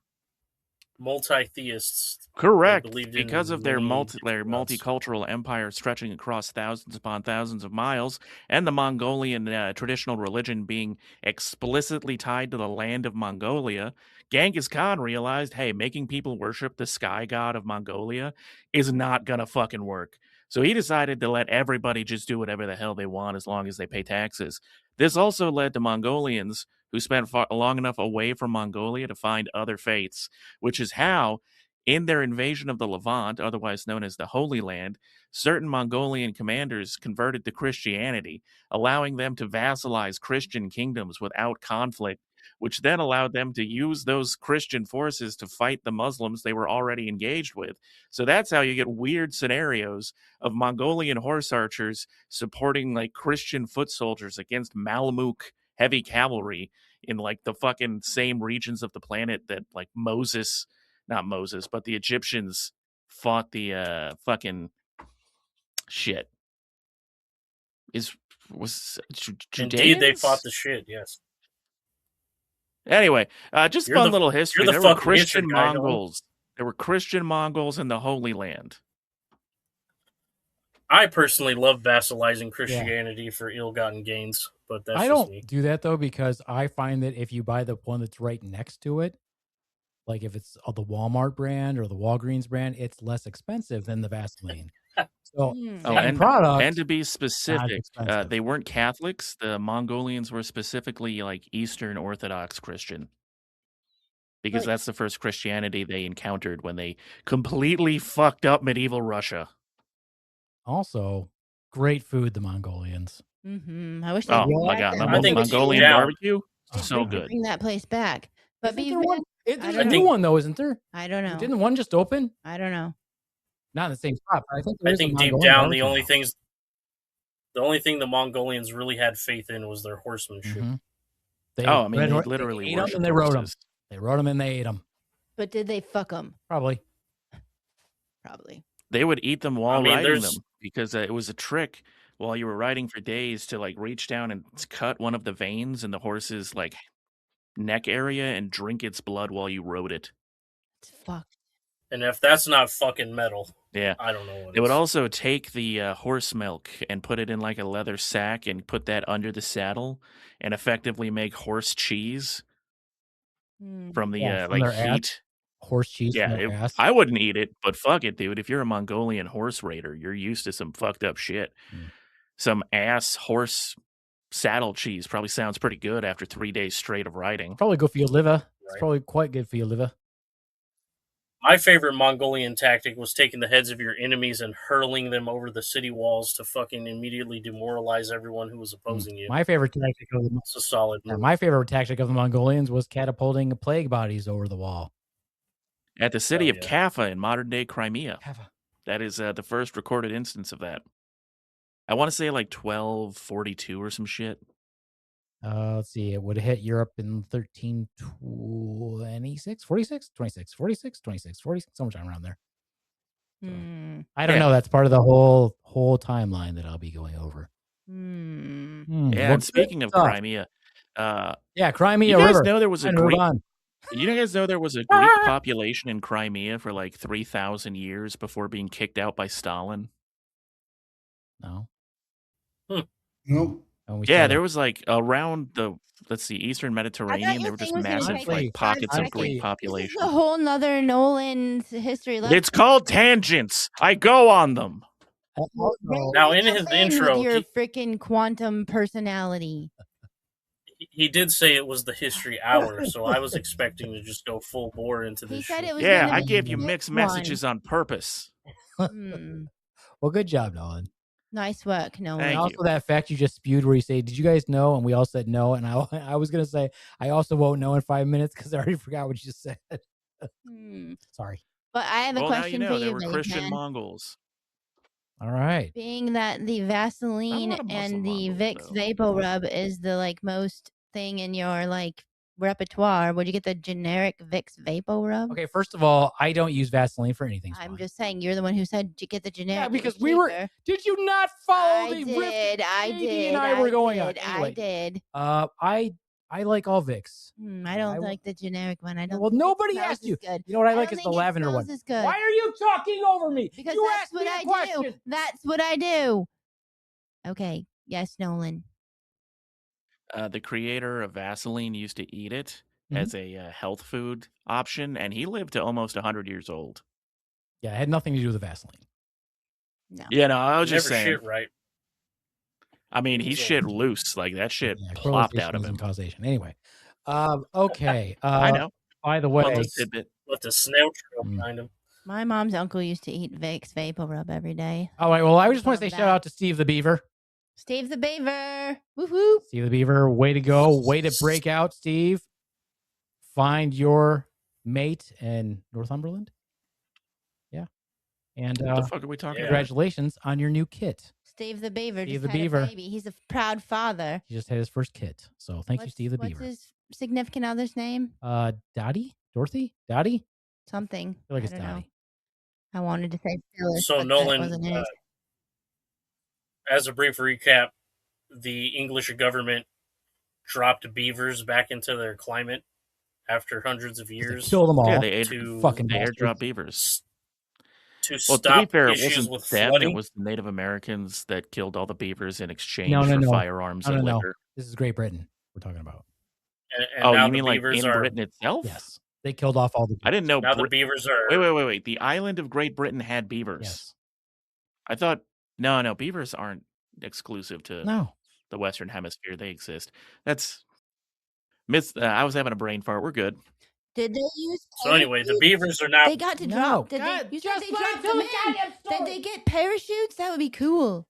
S5: multi-theists.
S3: Correct,
S5: believed
S3: because
S5: in
S3: of their
S5: many
S3: their
S5: different gods.
S3: multicultural empire stretching across thousands upon thousands of miles, and the Mongolian traditional religion being explicitly tied to the land of Mongolia, Genghis Khan realized, hey, making people worship the sky god of Mongolia is not gonna fucking work. So he decided to let everybody just do whatever the hell they want as long as they pay taxes. This also led to Mongolians who spent long enough away from Mongolia to find other faiths, which is how In their invasion of the Levant, otherwise known as the Holy Land, certain Mongolian commanders converted to Christianity, allowing them to vassalize Christian kingdoms without conflict, which then allowed them to use those Christian forces to fight the Muslims they were already engaged with. So that's how you get weird scenarios of Mongolian horse archers supporting like Christian foot soldiers against Malamuk heavy cavalry in like the fucking same regions of the planet that like not Moses, but the Egyptians fought the fucking shit. Was
S5: Indeed, they
S3: Judeans?
S5: fought the shit. Yes.
S3: Anyway, just fun little history. There were
S5: fucking
S3: Christian
S5: history guy, Nolan.
S3: Mongols. There were Christian Mongols in the Holy Land.
S5: I personally love vassalizing Christianity for ill-gotten gains, but that's
S2: I
S5: just
S2: don't
S5: me.
S2: do that though, because I find that if you buy the one that's right next to it, like if it's the Walmart brand or the Walgreens brand, it's less expensive than the Vaseline. So
S3: and
S2: product,
S3: and to be specific,
S2: expensive.
S3: they weren't Catholics. The Mongolians were specifically like Eastern Orthodox Christian, because
S2: Right.
S3: that's the first Christianity they encountered when they completely fucked up medieval Russia.
S2: Also, great food, the Mongolians.
S4: I wish they
S3: Oh
S4: brought
S3: my god,
S4: that
S5: I think
S3: Mongolian
S5: down.
S3: barbecue,
S4: They
S3: so
S4: should
S3: good.
S4: Bring that place back. But
S2: Isn't there one?
S4: Beaveman,
S2: There's
S4: I
S2: a
S4: don't
S2: new
S4: know.
S2: one though, isn't there?
S4: I don't know.
S2: Didn't one just open?
S4: I don't know.
S2: Not in the same spot. But I think there
S5: I
S2: is a
S5: think deep
S2: Mongolian
S5: down, the
S2: barbecue
S5: only
S2: now.
S5: thing the Mongolians really had faith in was their horsemanship.
S2: They
S3: I mean, they
S2: they
S3: literally
S2: ate them
S3: worship
S2: and they rode them.
S3: horses.
S2: They rode them and they ate them.
S4: But did they fuck them?
S2: Probably.
S3: They would eat them while riding
S5: there's-
S3: them, because it was a trick while you were riding for days to like reach down and cut one of the veins in the horse's like neck area and drink its blood while you rode it.
S4: It's fucked.
S5: And if that's not fucking metal,
S3: Yeah.
S5: I don't know what
S3: They would
S5: is.
S3: also take the horse milk and put it in like a leather sack and put that under the saddle and effectively make horse cheese from the
S2: Yeah, from
S3: like
S2: their ass.
S3: heat.
S2: Horse cheese
S3: Yeah,
S2: from their ass.
S3: I wouldn't eat it, but fuck it, dude. If you're a Mongolian horse raider, you're used to some fucked up shit. Some ass horse saddle cheese probably sounds pretty good after 3 days straight of riding.
S2: Probably good for your liver. It's
S5: Right.
S2: probably quite good for your liver.
S5: My favorite Mongolian tactic was taking the heads of your enemies and hurling them over the city walls to fucking immediately demoralize everyone who was opposing you.
S2: My favorite tactic of the
S5: It's a solid move.
S2: my favorite tactic of the Mongolians was catapulting plague bodies over the wall.
S3: At the city
S5: Hell
S3: of
S5: yeah.
S3: Kaffa in modern-day Crimea. That is the first recorded instance of that. I want to say like 1242 or some shit.
S2: Let's see. It would have hit Europe in 1326, 46, 26, 46, 26, 46, sometime around there. I don't know. That's part of the whole timeline that I'll be going over.
S3: Yeah,
S2: Well,
S3: and speaking
S2: good
S3: of
S2: stuff.
S3: Crimea,
S2: Yeah, Crimea
S3: you guys
S2: River.
S3: know there was a
S2: And move
S3: Greek.
S2: on.
S3: You guys know there was a Greek population in Crimea for like 3,000 years before being kicked out by Stalin.
S2: No.
S1: Nope.
S3: Yeah, there was like around the Eastern Mediterranean. There were just
S4: thing was gonna
S3: massive
S4: take,
S3: like
S4: like,
S3: pockets
S4: 5
S3: of Greek
S4: seconds.
S3: population.
S4: This is a whole nother Nolan's history lesson.
S3: It's called tangents. I go on them.
S5: Now, in his
S4: With
S5: intro,
S4: your freaking quantum personality.
S5: he did say it was the history hour, so I was expecting to just go full bore into this.
S4: He said
S5: shit.
S4: it was
S3: Yeah,
S4: gonna
S3: I
S4: be
S3: gave you
S4: the
S3: mixed
S4: next
S3: messages on purpose.
S4: one.
S2: Well, good job, Nolan.
S4: Nice work, Nolan.
S3: Thank
S2: And also
S3: you.
S2: that fact you just spewed where you say, "Did you guys know?" and we all said no, and I was gonna say I also won't know in 5 minutes because I already forgot what you just said. Sorry.
S4: But I have a
S3: Well, now
S4: question
S3: you know
S4: for
S3: there
S4: you,
S3: were
S4: Billy
S3: Christian
S4: Ken.
S3: Mongols.
S2: All right.
S4: Being that the Vaseline
S3: Not a lot of Muslim
S4: and the
S3: Mongols,
S4: Vicks
S3: though.
S4: Vapor Rub is the like most thing in your like repertoire, would you get the generic Vicks Vapor Rub?
S2: Okay, first of all, I don't use Vaseline for anything.
S4: I'm just saying you're the one who said to get the generic.
S2: Yeah, because
S4: it's
S2: we were.
S4: cheaper.
S2: Did you not follow
S4: I
S2: the
S4: did.
S2: riff
S4: I
S2: Katie
S4: did.
S2: and I were going on?
S4: did,
S2: Anyway,
S4: I did.
S2: I like all Vicks.
S4: I don't like the generic one. I don't.
S2: Well,
S4: think it
S2: nobody
S4: smells
S2: asked
S4: as
S2: you.
S4: Good.
S2: You know what I
S4: I
S2: like
S4: don't
S2: is the
S4: think it
S2: lavender
S4: smells
S2: one.
S4: as good.
S2: Why are you talking over me?
S4: Because
S2: you
S4: that's
S2: asked
S4: what
S2: me a
S4: I
S2: question.
S4: do. That's what I do. Okay. Yes, Nolan.
S3: The creator of Vaseline used to eat it
S2: Mhm.
S3: as a health food option, and he lived to almost 100 years old.
S2: Yeah, it had nothing to do with the Vaseline.
S4: No.
S3: Yeah, no, I was
S5: Never
S3: just saying.
S5: shit right.
S3: I mean, he
S5: He's
S3: shit loose. Like, that shit
S2: Yeah,
S3: plopped
S2: correlation
S3: out of
S2: isn't
S3: him.
S2: causation. Anyway, okay.
S3: I know.
S2: By the
S3: Fun
S2: way,
S3: little tidbit.
S5: Left a snail trail
S2: Mm.
S5: behind him.
S4: My mom's uncle used to eat Vicks Vapor Rub every day.
S2: All right. Well, I just want to
S4: Love
S2: say
S4: that.
S2: shout out to Steve the Beaver.
S4: Steve the Beaver. Woohoo.
S2: Steve the Beaver, way to go. Way to break out, Steve. Find your mate in Northumberland. Yeah. And
S3: What the fuck are we talking about?
S2: congratulations on your new kit.
S4: Steve the Beaver
S2: Steve
S4: just
S2: the
S4: had
S2: Beaver.
S4: a baby. He's a proud father.
S2: He just had his first kit. So thank you, Steve the Beaver.
S4: What's his significant other's name?
S2: Dottie? Dorothy? Dottie?
S4: Something.
S2: I feel like
S4: I
S2: it's
S4: don't know.
S2: Dottie.
S4: I wanted to say Phyllis,
S5: So
S4: but that
S5: Nolan,
S4: wasn't it.
S5: as a brief recap, the English government dropped beavers back into their climate after hundreds of
S2: They
S5: years
S2: killed them all.
S3: Yeah, they
S5: to
S2: fucking
S3: they
S2: bastards.
S3: airdrop beavers.
S5: to
S3: Well, to be
S5: stop
S3: fair, it
S5: issues
S3: wasn't
S5: with
S3: them.
S5: flooding.
S3: It was the Native Americans that killed all the beavers in exchange
S2: No.
S3: for firearms and
S2: No.
S3: liquor.
S2: This is Great Britain we're talking about.
S5: And
S3: Oh,
S5: now
S3: you
S5: the
S3: mean like
S5: beavers
S3: in
S5: are
S3: Britain itself?
S2: Yes. They killed off all the
S3: I didn't know.
S5: now the beavers are
S3: Wait. The island of Great Britain had beavers.
S2: Yes.
S3: I thought no. Beavers aren't exclusive to
S2: No.
S3: the Western Hemisphere. They exist. That's I was having a brain fart. We're good.
S4: Did they use
S5: so anyway. The
S4: parachutes?
S5: beavers are now
S4: They got to
S2: No.
S4: drop. Did
S2: God,
S4: they? You said
S2: just
S4: they
S2: let
S4: dropped
S2: him tell
S4: them
S2: the
S4: in.
S2: goddamn
S4: Did
S2: story.
S4: they get parachutes? That would be cool.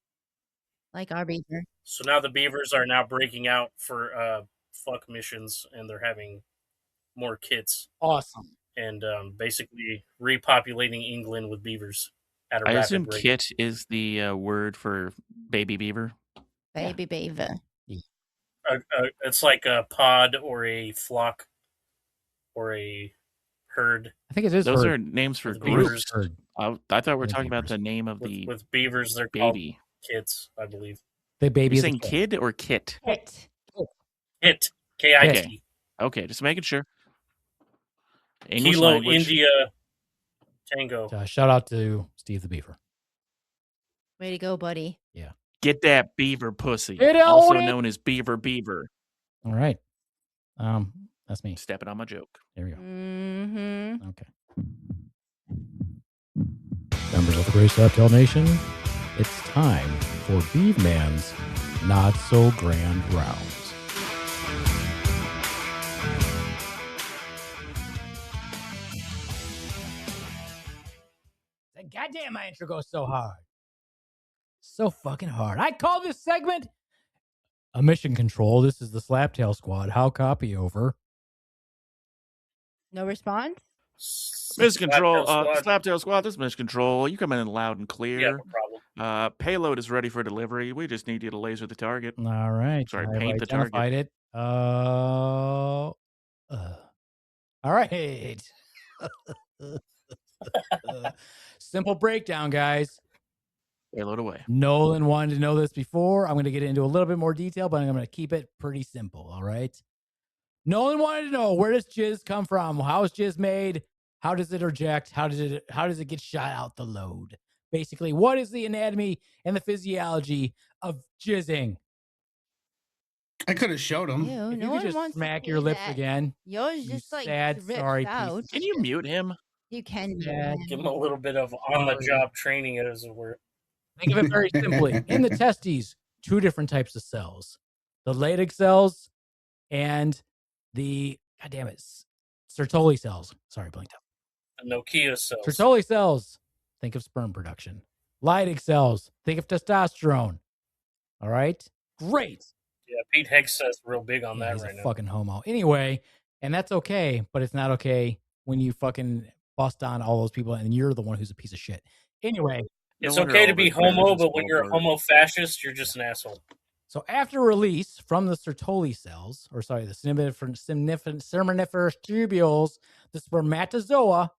S4: Like our beaver.
S5: so now the beavers are now breaking out for fuck missions, and they're having more kits
S2: Awesome.
S5: and basically repopulating England with beavers at a
S3: I
S5: rapid
S3: assume
S5: rate.
S3: kit is the word for baby beaver.
S4: Baby beaver.
S5: It's like a pod or a flock or a herd
S2: I think it is
S3: Those
S2: herd.
S3: are names for
S5: The
S3: groups.
S5: beavers.
S2: Herd.
S3: I thought we were
S2: The
S3: talking about
S2: beavers.
S3: the name of the
S5: with beavers. They're called
S3: baby.
S5: kits, I believe.
S2: The baby
S3: You
S2: is a
S3: saying kid or kit?
S4: Kit.
S5: Kit. K-I-T.
S3: Okay, just making sure. English
S5: Kilo
S3: language.
S5: India Tango.
S2: Shout out to Steve the Beaver.
S4: Way to go, buddy.
S3: Get that beaver pussy.
S2: Get
S3: Also
S2: on it.
S3: known as beaver.
S2: All right. That's me.
S3: Stepping on my joke.
S2: There we go.
S4: Mm-hmm.
S2: Okay. Members of the Great Slaptail Nation, it's time for Beaveman's Not So Grand Rounds. Goddamn, my intro goes so hard. So fucking hard. I call this segment a mission control. This is the Slaptail Squad. How copy over?
S4: No response?
S3: Mission control.
S5: Slaptail Squad.
S3: Slaptail Squad, this is mission control. You come in loud and
S5: Yeah,
S3: clear.
S5: no problem.
S3: Payload is ready for delivery. We just need you to laser the target.
S2: All right.
S3: Sorry,
S2: I've
S3: paint the target.
S2: identified it. All right. Simple breakdown, guys.
S3: Payload away.
S2: Nolan wanted to know this before. I'm going to get into a little bit more detail, but I'm going to keep it pretty simple. All right. Nolan wanted to know, where does jizz come from? How is jizz made? How does it eject? How does it get shot out the load? Basically, what is the anatomy and the physiology of jizzing?
S1: I could have showed him.
S4: Ew,
S2: If
S4: no
S2: you
S4: one
S2: could just
S4: wants to
S2: smack
S4: hear
S2: your lips
S4: that.
S2: again.
S4: Yours
S2: You
S4: just like
S2: sad,
S4: rips
S2: sorry piece of
S4: out.
S3: Can you mute him?
S4: You can mute
S2: Yeah.
S4: him.
S5: Give them a little bit of on-the-job training, as it were.
S2: Think of it very simply. In the testes, two different types of cells: the Leydig cells and the Sertoli cells. Sorry, blinked out.
S5: Nokia cells.
S2: Sertoli cells. Think of sperm production. Leydig cells. Think of testosterone. All right. Great.
S5: Yeah, Pete Hegseth's real big on
S2: Yeah,
S5: that
S2: he's
S5: right
S2: a
S5: now.
S2: fucking homo. Anyway, and that's okay, but it's not okay when you fucking bust on all those people and you're the one who's a piece of shit. Anyway.
S5: It's
S3: No wonder
S5: okay
S3: all
S5: to
S3: of
S5: be
S3: his marriages
S5: homo, but when
S3: fall
S5: you're a
S3: apart.
S5: homo-fascist, you're just an asshole.
S2: So after release from the Sertoli cells, or sorry, the seminiferous tubules, the spermatozoa,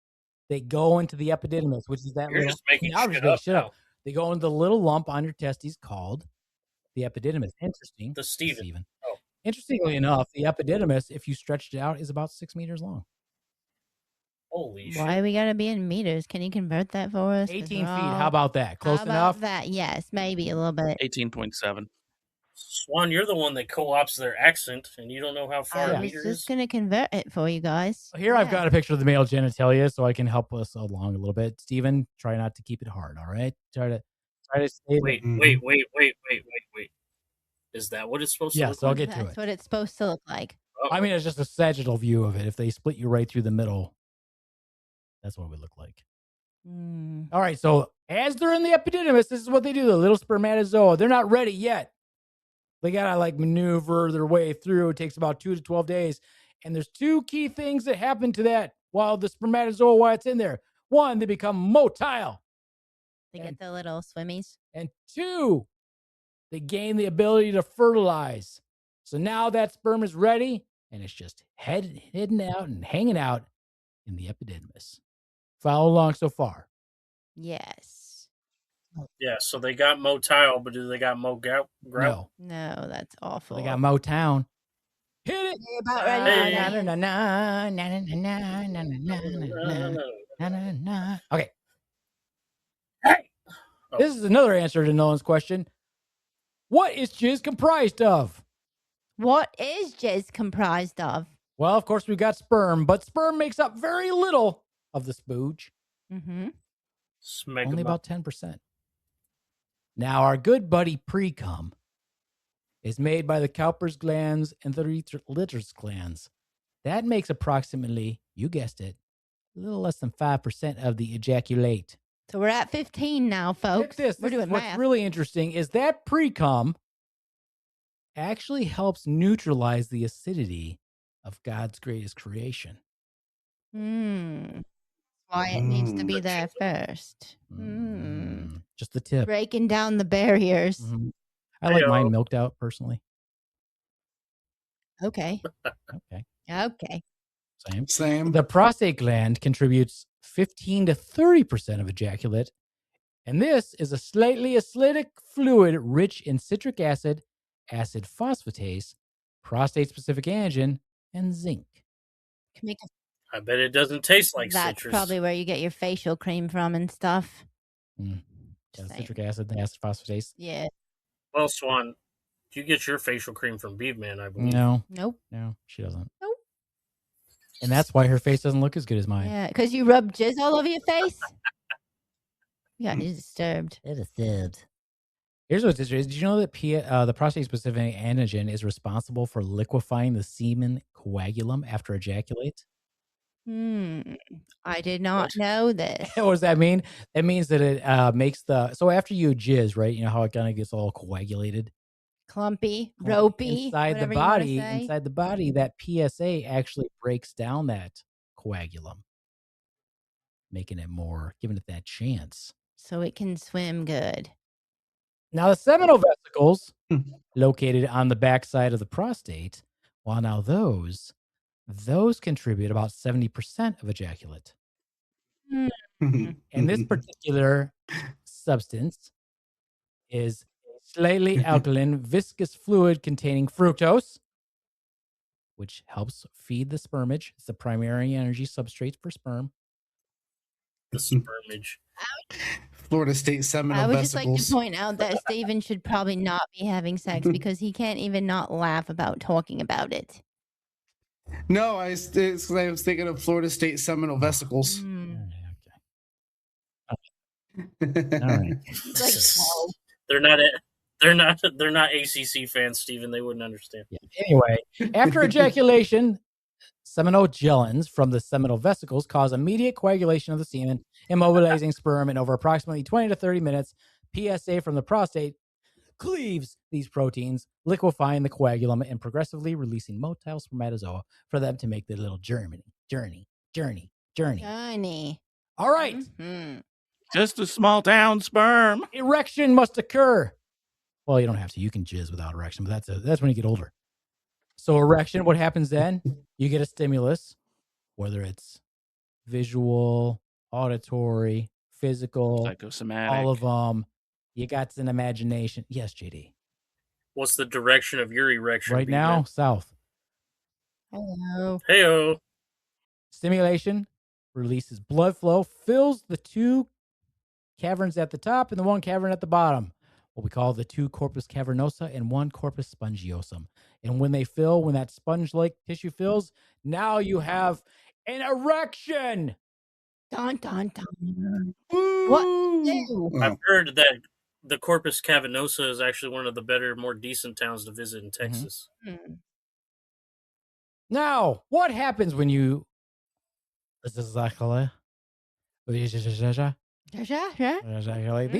S2: they go into the epididymis, which is that
S5: You're
S2: little.
S5: just making
S2: Now I'm
S5: shit
S2: just making
S5: up
S2: shit
S5: now.
S2: up. They go into the little lump on your testes called the epididymis. Interesting.
S5: The Steven. Oh.
S2: Interestingly enough, the epididymis, if you stretched it out, is about 6 meters long.
S5: Holy shit.
S4: Why we gotta be in meters? Can you convert that for us?
S2: 18
S4: 'Cause
S2: feet.
S4: we're
S2: How
S4: all-
S2: about that? Close
S4: How about
S2: enough?
S4: that? Yes, maybe a little bit.
S3: 18.7.
S5: Swan, you're the one that co-opts their accent, and you don't know how far
S4: I
S5: a
S4: was
S5: meter
S4: just
S5: is.
S4: gonna convert it for you guys.
S2: Here I've
S4: Yeah.
S2: got a picture of the male genitalia, so I can help us along a little bit. Steven, try not to keep it hard, all right? Try to stay.
S5: Wait. Is that what it's supposed to
S2: Yes,
S5: look
S2: I'll
S5: like?
S2: get to
S4: That's
S2: it.
S4: what it's supposed to look like.
S5: Oh,
S2: I mean, it's just a sagittal view of it. If they split you right through the middle, That's what we look like.
S4: Mm.
S2: All right, so as they're in the epididymis, this is what they do. The little spermatozoa, they're not ready yet. They gotta like maneuver their way through. It takes about 2 to 12 days. And there's two key things that happen to that while the spermatozoa, while it's in there. One, they become motile.
S4: They get the little swimmies.
S2: And two, they gain the ability to fertilize. So now that sperm is ready, and it's just hidden out and hanging out in the epididymis. Follow along so far.
S4: Yes.
S5: Yeah, so they got motile, but do they got grout?
S2: No.
S4: No, that's awful.
S2: They got Motown. Hit it.
S4: You're about ready.
S2: Okay.
S5: Hey!
S2: This is another answer to Nolan's question. What is jizz comprised of?
S4: What is jizz comprised of?
S2: Well, of course, we've got sperm, but sperm makes up very little of the spooge.
S4: Mm-hmm.
S2: Only about 10%. Now, our good buddy pre-cum is made by the Cowper's glands and the Ritter's glands. That makes approximately, you guessed it, a little less than 5% of the ejaculate.
S4: So we're at 15 now, folks. We're doing
S2: what's
S4: math.
S2: really interesting is that pre-cum actually helps neutralize the acidity of God's greatest creation.
S4: Why it needs to be there first.
S2: Just the tip.
S4: Breaking down the barriers.
S2: I like mine milked out, personally.
S4: Okay.
S2: Okay.
S4: Okay.
S1: Same.
S2: The prostate gland contributes 15 to 30% of ejaculate, and this is a slightly acidic fluid rich in citric acid, acid phosphatase, prostate-specific antigen, and zinc.
S5: I bet it doesn't taste like
S4: That's
S5: citrus.
S4: probably where you get your facial cream from and stuff.
S2: Citric acid and acid phosphatase.
S4: Yeah.
S5: Well, Swan, you get your facial cream from Beaveman, I believe.
S2: No.
S4: Nope.
S2: No, she doesn't.
S4: Nope.
S2: And that's why her face doesn't look as good as mine.
S4: Yeah, because you rub jizz all over your face. You got disturbed.
S2: Here's what's interesting. Did you know that the prostate-specific antigen is responsible for liquefying the semen coagulum after ejaculate?
S4: I did not know this.
S2: What does that mean? That means that it makes so after you jizz, right? You know how it kind of gets all coagulated?
S4: Clumpy, ropey.
S2: Inside the body, that PSA actually breaks down that coagulum, making it giving it that chance.
S4: So it can swim good.
S2: Now, the seminal vesicles located on the backside of the prostate, well, now those contribute about 70% of ejaculate. And this particular substance is slightly alkaline, viscous fluid containing fructose, which helps feed the spermage. It's the primary energy substrate for sperm.
S5: The spermage.
S1: Florida State seminal
S4: I would
S1: vesicles.
S4: just like to point out that Steven should probably not be having sex because he can't even not laugh about talking about it.
S1: No, I was thinking of Florida State seminal vesicles.
S2: All right.
S5: They're not ACC fans, Steven. They wouldn't understand.
S2: Yeah. Anyway, after ejaculation, seminogellins from the seminal vesicles cause immediate coagulation of the semen, immobilizing sperm in over approximately 20 to 30 minutes. PSA from the prostate cleaves these proteins, liquefying the coagulum and progressively releasing motile spermatozoa for them to make their little journey. All right.
S3: Just a small town sperm.
S2: Erection must occur. Well, you don't have to. You can jizz without erection, but that's when you get older. So erection, what happens then? You get a stimulus, whether it's visual, auditory, physical,
S3: psychosomatic,
S2: all of them. You got an imagination. Yes, JD.
S5: What's the direction of your erection?
S2: Right now, south.
S4: Hello.
S5: Heyo.
S2: Stimulation releases blood flow, fills the two caverns at the top and the one cavern at the bottom, what we call the two corpus cavernosa and one corpus spongiosum. And when they fill, when that sponge-like tissue fills, now you have an erection.
S4: Dun, dun, dun. What?
S5: I've heard that the Corpus Cavernosa is actually one of the better, more decent towns to visit in Texas.
S2: Now, what happens when you These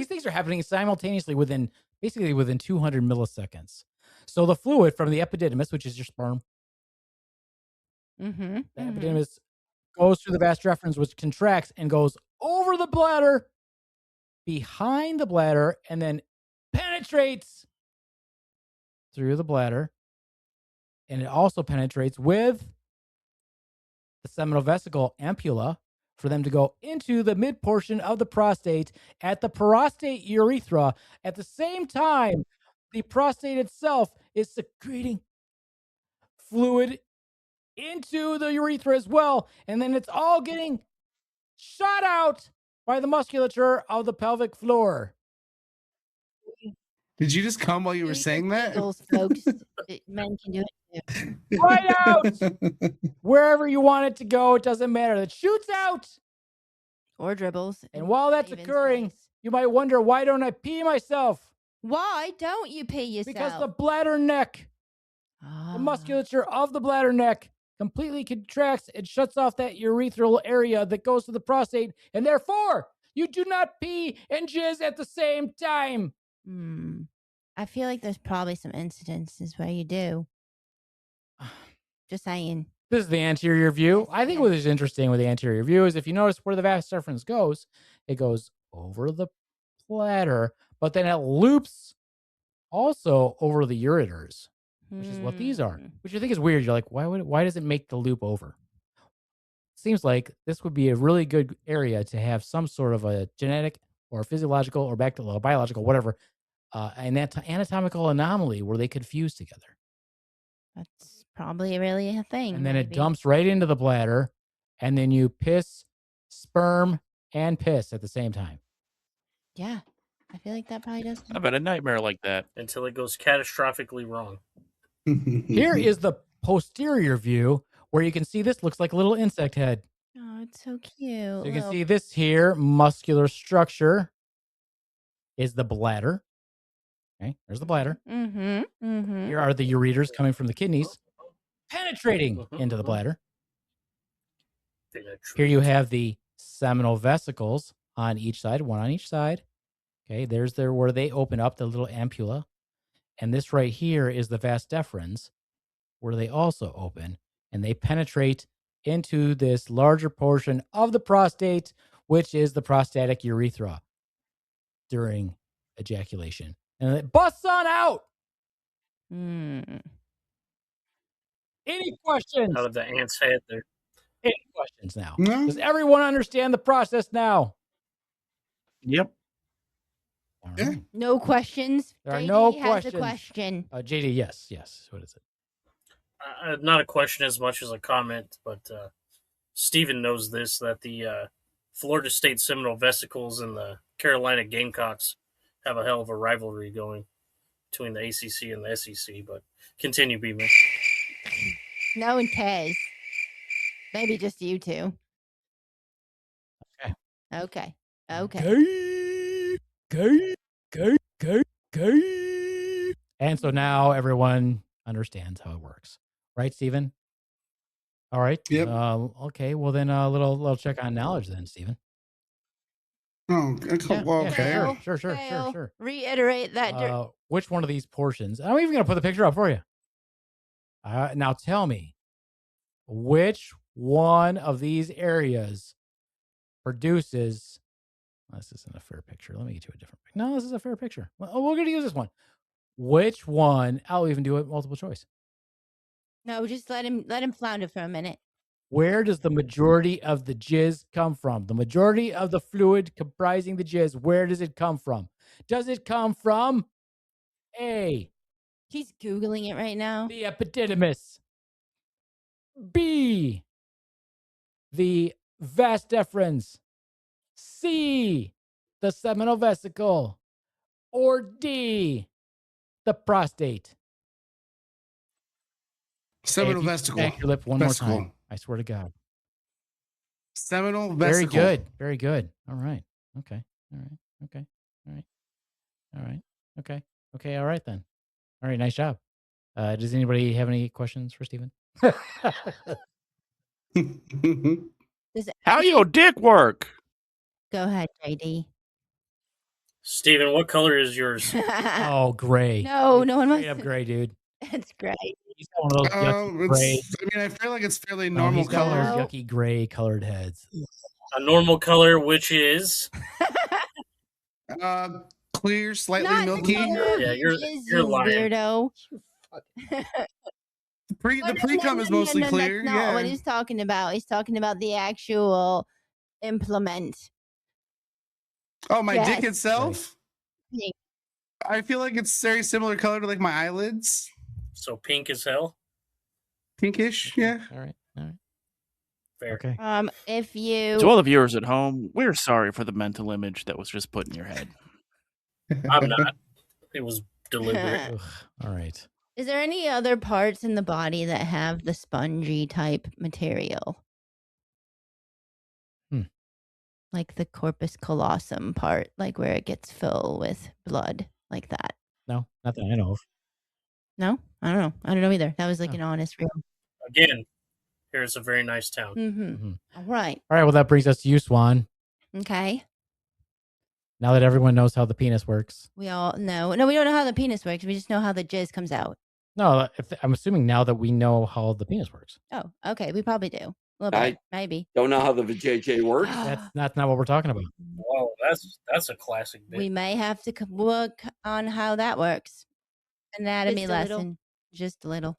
S2: things are happening simultaneously within 200 milliseconds. So the fluid from the epididymis, which is your sperm, the epididymis goes through the vas deferens, which contracts and goes over the bladder, behind the bladder, and then penetrates through the bladder. And it also penetrates with the seminal vesicle ampulla for them to go into the mid portion of the prostate at the prostate urethra. At the same time, the prostate itself is secreting fluid into the urethra as well. And then it's all getting shot out by the musculature of the pelvic floor.
S1: Did you just come while you were saying that?
S4: Eagles, folks. Men can do it too.
S2: Right out! Wherever you want it to go, it doesn't matter. It shoots out.
S4: Or dribbles.
S2: And while that's
S4: Steven's
S2: occurring,
S4: face.
S2: you might wonder, why don't I pee myself?
S4: Why don't you pee yourself?
S2: Because the bladder neck, the musculature of the bladder neck completely contracts and shuts off that urethral area that goes to the prostate. And therefore, you do not pee and jizz at the same time.
S4: I feel like there's probably some incidences where you do. Just saying.
S2: This is the anterior view. I think what is interesting with the anterior view is if you notice where the vas deferens goes, it goes over the bladder, but then it loops also over the ureters, which is what these are, which you think is weird. You're like, why does it make the loop over? Seems like this would be a really good area to have some sort of a genetic or physiological or biological, whatever, an anatomical anomaly where they could fuse together.
S4: That's probably really a thing.
S2: And then it dumps right into the bladder, and then you piss, sperm, and piss at the same time.
S4: Yeah, I feel like that probably does.
S3: I've had a nightmare like that.
S5: Until it goes catastrophically wrong.
S2: Here is the posterior view where you can see this looks like a little insect head.
S4: Oh, it's so cute.
S2: So you can see this here, muscular structure is the bladder. Okay, there's the bladder. Here are the ureters coming from the kidneys, penetrating into the bladder. Here you have the seminal vesicles on each side, one on each side. Okay, there's where they open up, the little ampulla. And this right here is the vas deferens, where they also open, and they penetrate into this larger portion of the prostate, which is the prostatic urethra during ejaculation. And it busts on out. Any questions?
S5: Out of the ant's head there.
S2: Any questions now? No? Does everyone understand the process now?
S3: Yep.
S2: All right.
S4: No questions.
S2: There are
S4: JD
S2: no
S4: has
S2: questions.
S4: A question.
S2: JD, yes. What is it?
S5: Not a question as much as a comment, but Steven knows this, that the Florida State Seminole Vesicles and the Carolina Gamecocks have a hell of a rivalry going between the ACC and the SEC, but continue, Beaveman.
S4: No one cares. Maybe just you two. Okay.
S2: And so now everyone understands how it works. Right, Steven? All right.
S1: Yep.
S2: Okay, well then a little check on knowledge then, Steven.
S1: Oh, okay.
S2: Sure.
S4: Reiterate that.
S2: Which one of these portions? I'm even going to put the picture up for you. Now tell me, which one of these areas produces... This isn't a fair picture. Let me get you a different picture. No, this is a fair picture. Well, we're going to use this one. Which one? I'll even do it multiple choice.
S4: No, just let him flounder for a minute.
S2: Where does the majority of the jizz come from? The majority of the fluid comprising the jizz, where does it come from? Does it come from A?
S4: He's Googling it right now.
S2: The epididymis. B. The vas deferens. C. The seminal vesicle. Or D. The prostate.
S1: Seminal vesicle.
S2: Back your lip one more time. I swear to God.
S1: Seminal vesicle.
S2: Very good. All right. Okay. All right. Okay. All right. All right. Okay. Okay. All right then. All right. Nice job. Does anybody have any questions for Steven?
S3: How your dick work?
S4: Go ahead, JD.
S5: Steven, what color is yours?
S2: Oh, gray.
S4: No, no one
S2: Straight
S4: wants
S2: up gray, dude.
S4: It's gray.
S2: He's got one of those yucky gray.
S1: I feel like it's fairly
S2: No,
S1: normal
S2: he's got one of
S1: color.
S2: those yucky gray colored heads.
S5: A normal color, which is
S1: Clear, slightly
S4: Not
S1: milky.
S4: the color
S5: Yeah,
S4: of
S5: you're-
S4: jizz,
S5: you're
S4: you
S5: lying.
S4: weirdo.
S1: The pre-cum is mostly clear.
S4: That's not
S1: Yeah.
S4: what he's talking about. He's talking about the actual implement.
S1: Oh, my dick
S4: Yes.
S1: itself?
S4: Pink.
S1: I feel like it's very similar color to like my eyelids.
S5: so pink as hell.
S1: Pinkish, yeah.
S2: All right.
S5: Fair.
S2: Okay.
S4: If you
S3: To all the viewers at home, we're sorry for the mental image that was just put in your head.
S5: I'm not. It was deliberate.
S2: Ugh, all right.
S4: is there any other parts in the body that have the spongy type material? Like the corpus callosum part, like where it gets filled with blood, like that.
S2: No, not that I know of.
S4: No, I don't know. I don't know either. That was like
S2: Oh.
S4: an honest real.
S5: Again, here's a very nice town.
S4: Mm-hmm. All right.
S2: All right. Well, that brings us to you, Swan.
S4: Okay.
S2: Now that everyone knows how the penis works.
S4: We all know. No, we don't know how the penis works. We just know how the jizz comes out.
S2: No, I'm assuming now that we know how the penis works.
S4: Oh, okay. We probably do. A little bit, maybe.
S10: Don't know how the vajayjay works.
S2: That's not what we're talking about.
S5: Whoa, that's a classic bit.
S4: We may have to work on how that works. Anatomy
S11: Just a little.
S4: lesson. Just a little.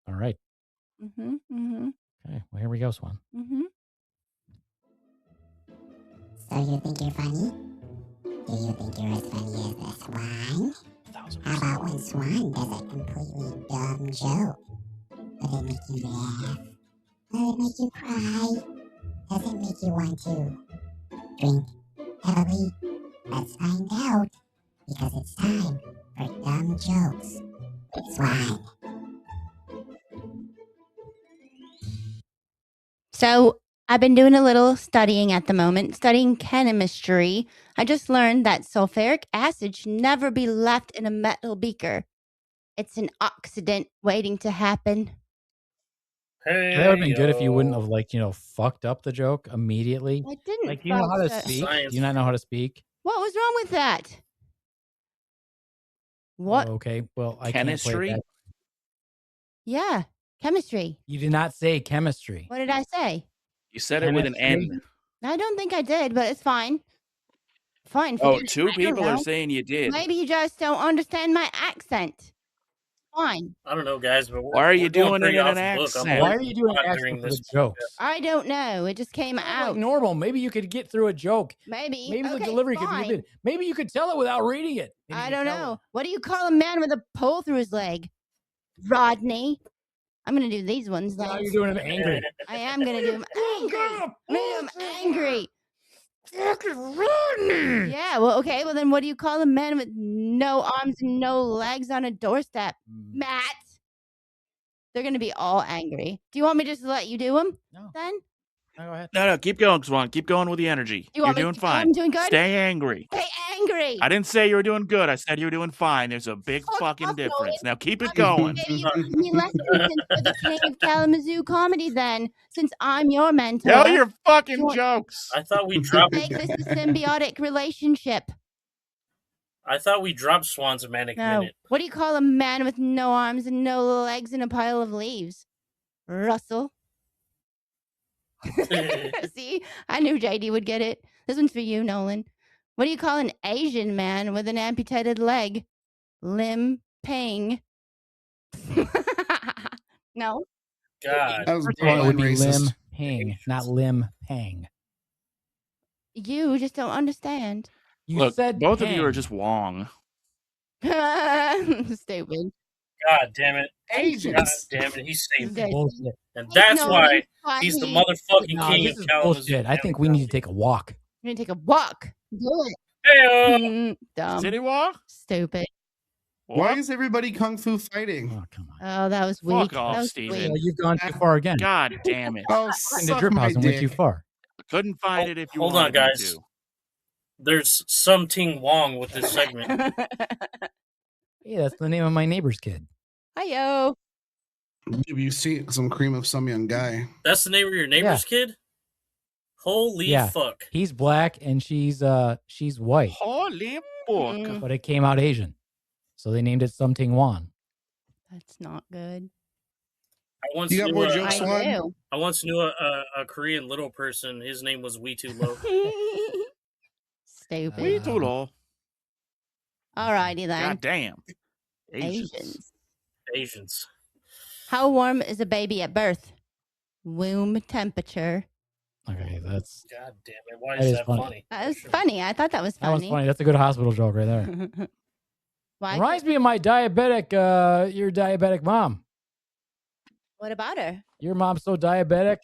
S2: All right.
S4: Mm-hmm. Mm-hmm.
S2: Okay. Well, here we go, Swan.
S4: Mm-hmm.
S11: So you think you're funny? Do you think you're as funny as a swan? How about when Swan does a completely dumb joke? Will it make you laugh? Will it make you cry? Does it make you want to drink heavily? Let's find out, because it's time for dumb jokes with Swan.
S4: So I've been doing a little studying at the moment, studying chemistry. I just learned that sulfuric acid should never be left in a metal beaker. It's an oxidant waiting to happen.
S5: Hey,
S2: That would have been good if you wouldn't have, fucked up the joke immediately.
S4: I didn't.
S2: Like, do you know how to
S4: fuck
S2: speak?
S5: Science.
S2: Do you not know how to speak?
S4: What was wrong with that? What?
S2: Oh, okay. Well, I
S3: Chemistry?
S2: can't play that.
S4: Yeah, chemistry.
S2: You did not say chemistry.
S4: What did I say?
S3: You said it with an
S2: Chemistry?
S3: N.
S4: I don't think I did, but it's fine. Fine.
S3: Oh,
S4: forget it.
S3: two
S4: I don't
S3: people are
S4: know.
S3: saying you did.
S4: Maybe you just don't understand my accent. Fine.
S5: I don't know, guys, but
S3: Why are you
S5: we're going
S3: doing it
S5: pretty
S3: in
S5: off
S3: an
S5: the book. I'm
S3: accent?
S2: Why
S5: learning
S2: are you doing
S5: a lot
S2: accents
S5: during
S2: for the
S5: this
S2: jokes?
S4: I don't know. It just came
S2: Like
S4: out.
S2: normal. Maybe you could get through a joke.
S4: Maybe.
S2: Maybe the
S4: Okay,
S2: delivery could be
S4: fine.
S2: good. Maybe you could tell it without reading it. Maybe
S4: I
S2: you
S4: don't
S2: could tell
S4: know.
S2: it.
S4: What do you call a man with a pole through his leg? Rodney. I'm gonna do these ones
S2: Now
S4: then.
S2: you're doing him angry.
S4: I am gonna do them angry. I'm gonna do 'em angry.
S2: Fucking Rodney.
S4: Yeah. Well, okay. Well, then what do you call a man with no arms and no legs on a doorstep? Matt. They're gonna be all angry. Do you want me just to let you do them?
S2: No.
S4: Then
S2: No, go ahead.
S3: No, keep going, Swan. Keep going with the energy.
S4: you
S3: You're
S4: want me
S3: doing
S4: to
S3: fine.
S4: I'm doing good.
S3: Stay angry.
S4: Stay angry.
S3: I didn't say you were doing good. I said you were doing fine. There's a big
S4: Fuck
S3: fucking
S4: off,
S3: difference. Now keep it
S4: I'm
S3: going.
S4: Maybe you give me lessons for the king of Kalamazoo comedy then, since I'm your mentor.
S3: Tell your fucking
S4: You want-
S3: jokes.
S5: I thought we dropped.
S4: Make this a symbiotic relationship.
S5: I thought we dropped Swan's Manic
S4: No.
S5: Minute.
S4: What do you call a man with no arms and no legs in a pile of leaves? Russell. See, I knew JD would get it. This one's for you, Nolan. What do you call an Asian man with an amputated leg? Lim Ping. No.
S5: God,
S1: That was
S2: First of all, it would
S1: borderline
S2: be Lim
S1: racist.
S2: Ping, not Lim Pang.
S4: You just don't understand.
S2: You
S3: Look,
S2: said
S3: both of you are
S2: Pang.
S3: just wrong.
S4: Stupid.
S5: God damn it. God
S1: Agents.
S5: damn it. He's
S4: This
S5: saved.
S4: guy's-
S2: Bullshit.
S5: And that's
S4: No,
S5: why
S4: it's
S5: he's the
S4: funny.
S5: motherfucking
S2: No,
S5: king
S2: this
S5: of
S2: is
S5: Kalamazoo.
S2: bullshit. I think we need to take a walk.
S4: We're gonna take a walk. Do it.
S5: Hey,
S4: Dumb.
S3: City Walk?
S4: Stupid.
S1: Why
S3: What?
S1: is everybody kung fu fighting?
S2: Oh, come on.
S4: Oh, that was weak.
S3: Fuck off,
S4: that was
S3: Steven.
S2: Well,
S4: weak.
S2: you've gone too far again.
S3: God damn it.
S1: Oh,
S2: In the
S1: suck
S2: drip
S1: my
S2: house and went too
S1: dick.
S2: far.
S3: Couldn't find it if you
S5: hold
S3: wanted
S5: on,
S3: me
S5: guys.
S3: to.
S5: There's something wrong with this segment.
S2: Yeah, that's the name of my neighbor's kid.
S4: Hiyo.
S1: Maybe you see some cream of some young guy.
S5: That's the name of your neighbor's kid? Holy
S2: Yeah.
S5: fuck.
S2: He's black and she's white.
S3: Holy fuck.
S2: But it came out Asian. So they named it Something Wan.
S4: That's not good.
S1: You got more jokes,
S4: I
S1: Swan?
S4: do.
S5: I once knew a Korean little person. His name was Wee Too Low.
S4: Stupid.
S3: We too low.
S4: Alrighty then.
S3: God damn.
S5: Asians.
S4: How warm is a baby at birth? Womb temperature.
S2: Okay, that's
S5: God damn it. Why
S2: That
S5: is
S2: is
S5: that
S2: funny.
S5: funny?
S4: That was funny. I thought that was
S2: that was
S4: funny.
S2: funny. That's a good hospital joke right there.
S4: Why?
S2: Reminds me of my diabetic, your diabetic mom.
S4: What about her?
S2: Your mom's so diabetic.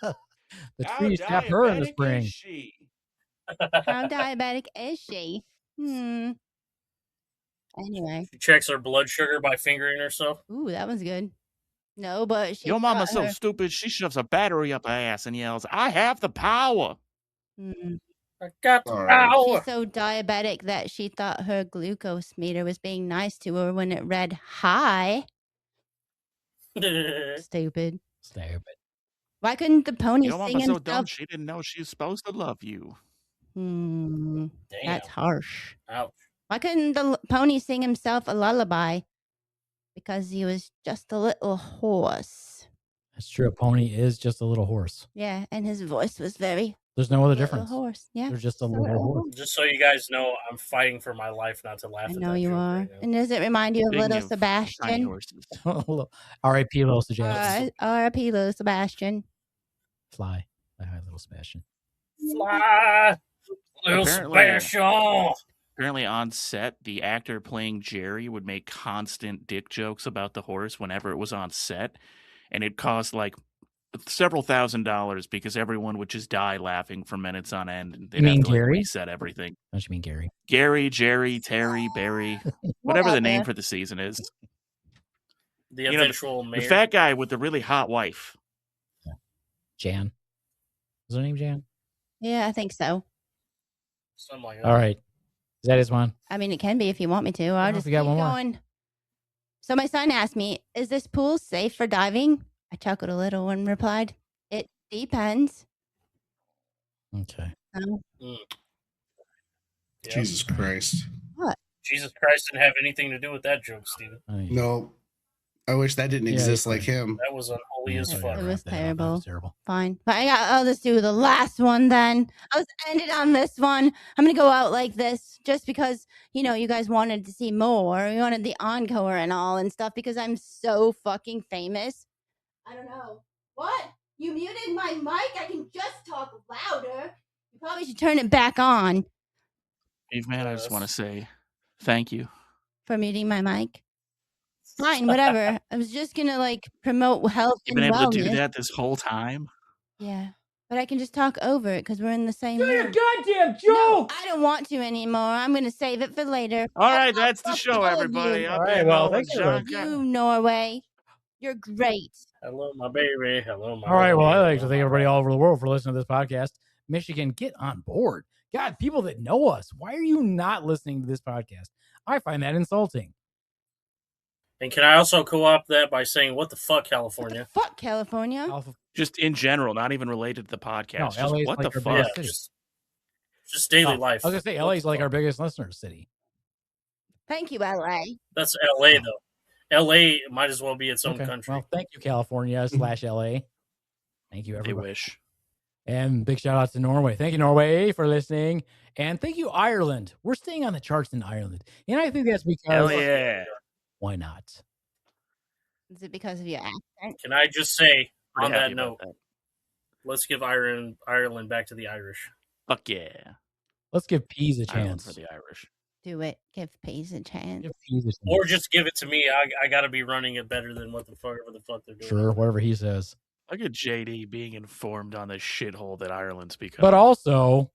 S2: The trees tap her in the spring.
S4: How diabetic is she? Anyway.
S5: She checks her blood sugar by fingering herself.
S4: Ooh, that was good. No, but she
S3: Your mama's
S4: thought
S3: so
S4: her-
S3: stupid, she shoves a battery up her ass and yells, I have the power.
S5: I got the
S1: Alright.
S5: power.
S4: She's so diabetic that she thought her glucose meter was being nice to her when it read high. Stupid. Why couldn't the pony
S3: Your
S4: sing
S3: mama's so
S4: himself?
S3: dumb, she didn't know she was supposed to love you.
S4: That's harsh.
S5: Ouch.
S4: Why couldn't the pony sing himself a lullaby? Because he was just a little horse.
S2: That's true. A pony is just a little horse.
S4: Yeah, and his voice was very
S2: There's no other
S4: little
S2: difference.
S4: horse. Yeah,
S2: There's just a
S4: a
S2: little
S4: little
S2: horse.
S5: Just so you guys know, I'm fighting for my life not to laugh
S4: I
S5: at
S4: know
S5: that
S4: you
S5: joke
S4: are.
S5: right now.
S4: And does it remind you of
S3: Speaking
S4: little
S3: of tiny
S4: Sebastian?
S3: horses.
S2: R.I.P. Little Sebastian.
S4: R.I.P. little Sebastian.
S2: Fly. Hi, little Sebastian.
S5: Fly, little
S3: Apparently-
S5: special.
S3: Apparently on set, the actor playing Jerry would make constant dick jokes about the horse whenever it was on set. And it cost like several $1,000s because everyone would just die laughing for minutes on end. And they'd
S2: mean
S3: have to like,
S2: Gary?
S3: reset everything.
S2: Don't you mean Gary?
S3: Gary, Jerry, Terry, Barry, whatever the name
S4: Whatever.
S3: for the season is.
S5: The
S3: You know,
S5: eventual
S3: The
S5: mayor.
S3: fat guy with the really hot wife.
S2: Jan. Is her name Jan?
S4: Yeah, I think so.
S5: Something like that.
S2: All right. Is that his one?
S4: I mean, it can be if you want me to.
S2: know
S4: I'll
S2: if
S4: just
S2: we
S4: keep
S2: got one more.
S4: going. So my son asked me, "Is this pool safe for diving?" I chuckled a little and replied, "It depends."
S2: Okay.
S4: So,
S5: Yeah.
S1: Jesus Christ.
S5: Jesus Christ didn't have anything to do with that joke, Steven.
S1: No. I wish that didn't
S2: Yeah,
S1: exist
S2: you're
S1: like him.
S5: That was unholy as
S2: Sorry,
S5: fuck.
S2: I
S4: It
S2: wrapped
S4: was
S2: that up. That
S4: terrible.
S2: was terrible.
S4: fine. But I'll just do the last one then. I'll just end it on this one. I'm gonna go out like this just because you guys wanted to see more. You wanted the encore and all and stuff because I'm so fucking famous. I don't know. What? You muted my mic? I can just talk louder. You probably should turn it back on
S3: Beaveman, I just want to say thank you.
S4: for muting my mic. Fine, whatever. I was just gonna promote health
S3: You've
S4: and
S3: been able
S4: wellness.
S3: to do that this whole time?
S4: Yeah. But I can just talk over it because we're in the same
S2: Do your
S4: room.
S2: goddamn
S4: No,
S2: joke!
S4: I don't want to anymore. I'm going to save it for later.
S3: All right, that's the
S4: fuck
S3: show,
S4: all of
S3: everybody.
S4: you.
S3: I've
S2: All right,
S3: been
S2: well,
S3: Nolan
S2: thanks for
S3: John.
S4: You, Norway. You're great.
S5: Hello, my baby. Hello, my
S2: All right, well, I'd like to
S5: Hello,
S2: thank
S5: my
S2: everybody all over the world for listening to this podcast. Michigan, get on board. God, people that know us, why are you not listening to this podcast? I find that insulting.
S5: And can I also co-opt that by saying, what the fuck, California?
S4: Fuck California.
S3: Just in general, not even related to the podcast.
S2: No,
S3: Just
S2: LA is
S3: what
S2: like
S3: the
S2: our
S3: fuck?
S2: biggest
S5: Yeah,
S2: city.
S5: just daily
S2: Oh,
S5: life.
S2: I was going to say,
S5: What
S2: LA
S5: the
S2: is like
S5: fuck?
S2: our biggest listener city.
S4: Thank you, LA.
S5: That's LA, though. LA might as well be its own
S2: Okay,
S5: country.
S2: well, thank you, California / LA. Thank you,
S3: They
S2: everybody.
S3: wish.
S2: And big shout out to Norway. Thank you, Norway, for listening. And thank you, Ireland. We're staying on the charts in Ireland. And I think that's because
S3: Hell yeah.
S2: why not?
S4: Is it because of your accent?
S5: Can I just say,
S3: Pretty
S5: on
S3: happy
S5: that
S3: about
S5: note, let's give Ireland back to the Irish.
S3: Fuck yeah.
S2: Let's give peas a
S3: Ireland
S2: chance.
S3: for the Irish.
S4: Do it. Give peas a chance.
S2: Give peas a chance.
S5: Or just give it to me. I got to be running it better than whatever the fuck they're doing.
S2: Sure, whatever he says.
S3: Look at JD being informed on the shithole that Ireland's become.
S2: But also,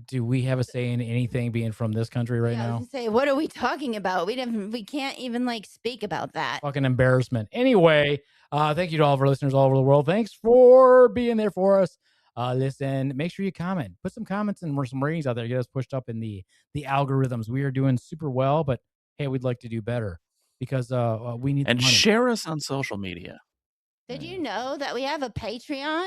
S2: do we have a say in anything being from this country right
S4: Yeah, I was
S2: now?
S4: gonna say, what are we talking about? We can't even speak about that.
S2: Fucking embarrassment. Anyway, thank you to all of our listeners all over the world. Thanks for being there for us. Listen, make sure you comment. Put some comments and some ratings out there. Get us pushed up in the algorithms. We are doing super well, but hey, we'd like to do better because we need
S3: and
S2: the money.
S3: share us on social media.
S4: Did you know that we have a Patreon?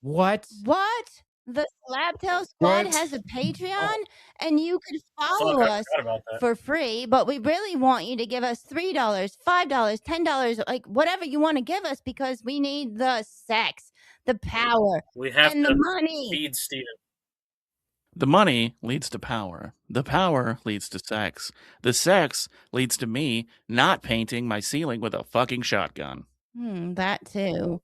S2: What?
S4: What? The Slaptail Squad
S1: What?
S4: has a Patreon, and you could follow
S5: Fuck, I
S4: us
S5: forgot about that.
S4: for free, but we really want you to give us $3, $5, $10, like whatever you want to give us, because we need the sex, the power,
S5: We have
S4: and
S5: to
S4: the money.
S5: feed Steven.
S3: The money leads to power. The power leads to sex. The sex leads to me not painting my ceiling with a fucking shotgun.
S4: That too.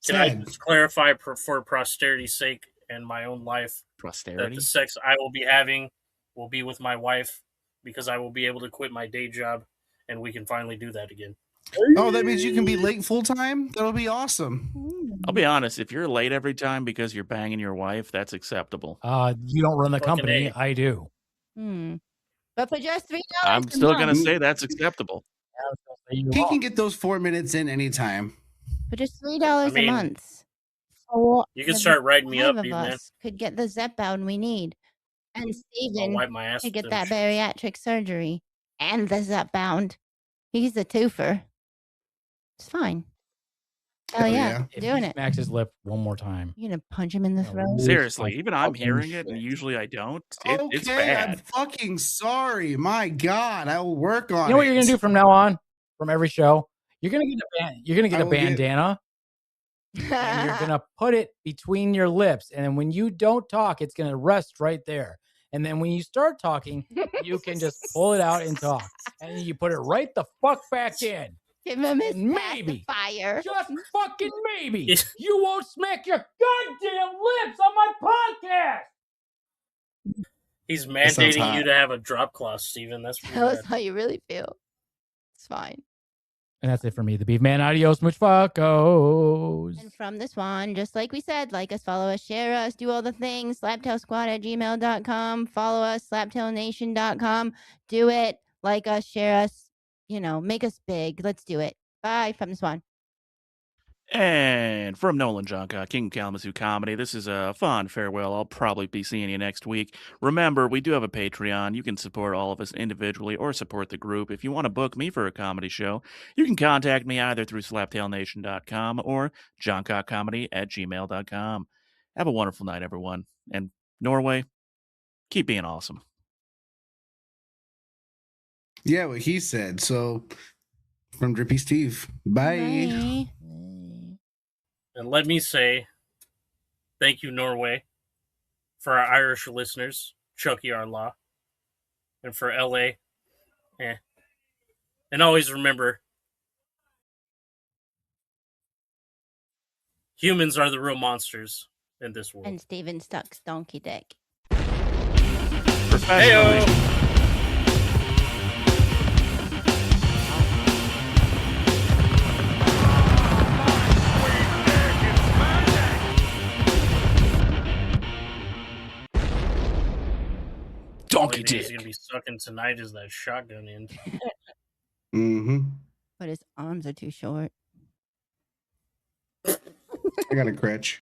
S5: Can I
S1: Sad.
S5: just clarify for posterity's sake and my own life that
S3: Posterity?
S5: the sex I will be having will be with my wife, because I will be able to quit my day job and we can finally do that again.
S1: Oh, that means you can be late full time? That'll be awesome.
S3: I'll be honest, if you're late every time because you're banging your wife, that's acceptable.
S2: You don't run the
S5: Fucking
S2: company.
S5: A.
S2: I do.
S4: But for just $3
S3: I'm
S4: a
S3: still going to
S4: month,
S3: say that's acceptable.
S1: He can get those 4 minutes in anytime.
S4: for just $3
S5: I mean,
S4: a month, four
S5: you can
S4: of
S5: start writing me up,
S4: five of
S5: Beaveman.
S4: us could get the Zepbound we need, and
S5: I'll
S4: Steven
S5: wipe my ass
S4: could
S5: with
S4: get
S5: them
S4: that bariatric surgery and the Zepbound. He's a twofer. It's fine. Hell yeah,
S2: If
S4: doing
S2: he
S4: it.
S2: smacks his lip one more time.
S4: You gonna punch him in the throat?
S3: Seriously, even I'm
S2: fucking
S3: hearing it,
S2: shit.
S3: and usually I don't.
S1: Okay,
S3: It's
S1: I'm
S3: bad.
S1: fucking sorry. My God, I will work on
S2: You know what
S1: it.
S2: you're gonna do from now on, from every show? You're gonna get a bandana, and you're gonna put it between your lips, and then when you don't talk, it's gonna rest right there. And then when you start talking, you can just pull it out and talk, and then you put it right the fuck back in.
S4: Give him his
S2: And maybe,
S4: pacifier.
S2: just fucking maybe, you won't smack your goddamn lips on my podcast.
S5: He's
S1: sounds
S5: mandating you
S1: hot.
S5: to have a drop cloth, Steven. That's pretty
S4: Tell us
S5: bad.
S4: how you really feel. It's fine.
S2: And that's it for me, the Beefman. Adios, much fuckos.
S4: And from the Swan, just like we said, like us, follow us, share us, do all the things. Slaptailsquad@gmail.com. Follow us, slaptailnation.com. Do it. Like us, share us. Make us big. Let's do it. Bye from the Swan.
S3: And from Nolan Junka, King of Kalamazoo Comedy, this is a fond farewell. I'll probably be seeing you next week. Remember, we do have a Patreon. You can support all of us individually or support the group. If you want to book me for a comedy show, you can contact me either through slaptailnation.com or johncockcomedy@gmail.com. Have a wonderful night, everyone. And Norway, keep being awesome.
S1: Yeah, what he said. So, from Drippy Steve, bye.
S5: And let me say thank you, Norway, for our Irish listeners, Chucky Arlaw, and for LA. And always remember, humans are the real monsters in this world.
S4: And Steven sucks donkey dick.
S3: Professionally.
S5: Heyo!
S3: Donkey
S5: dick. He's
S3: dick.
S5: gonna be sucking tonight is that shotgun in.
S4: But his arms are too short.
S1: I got a crutch.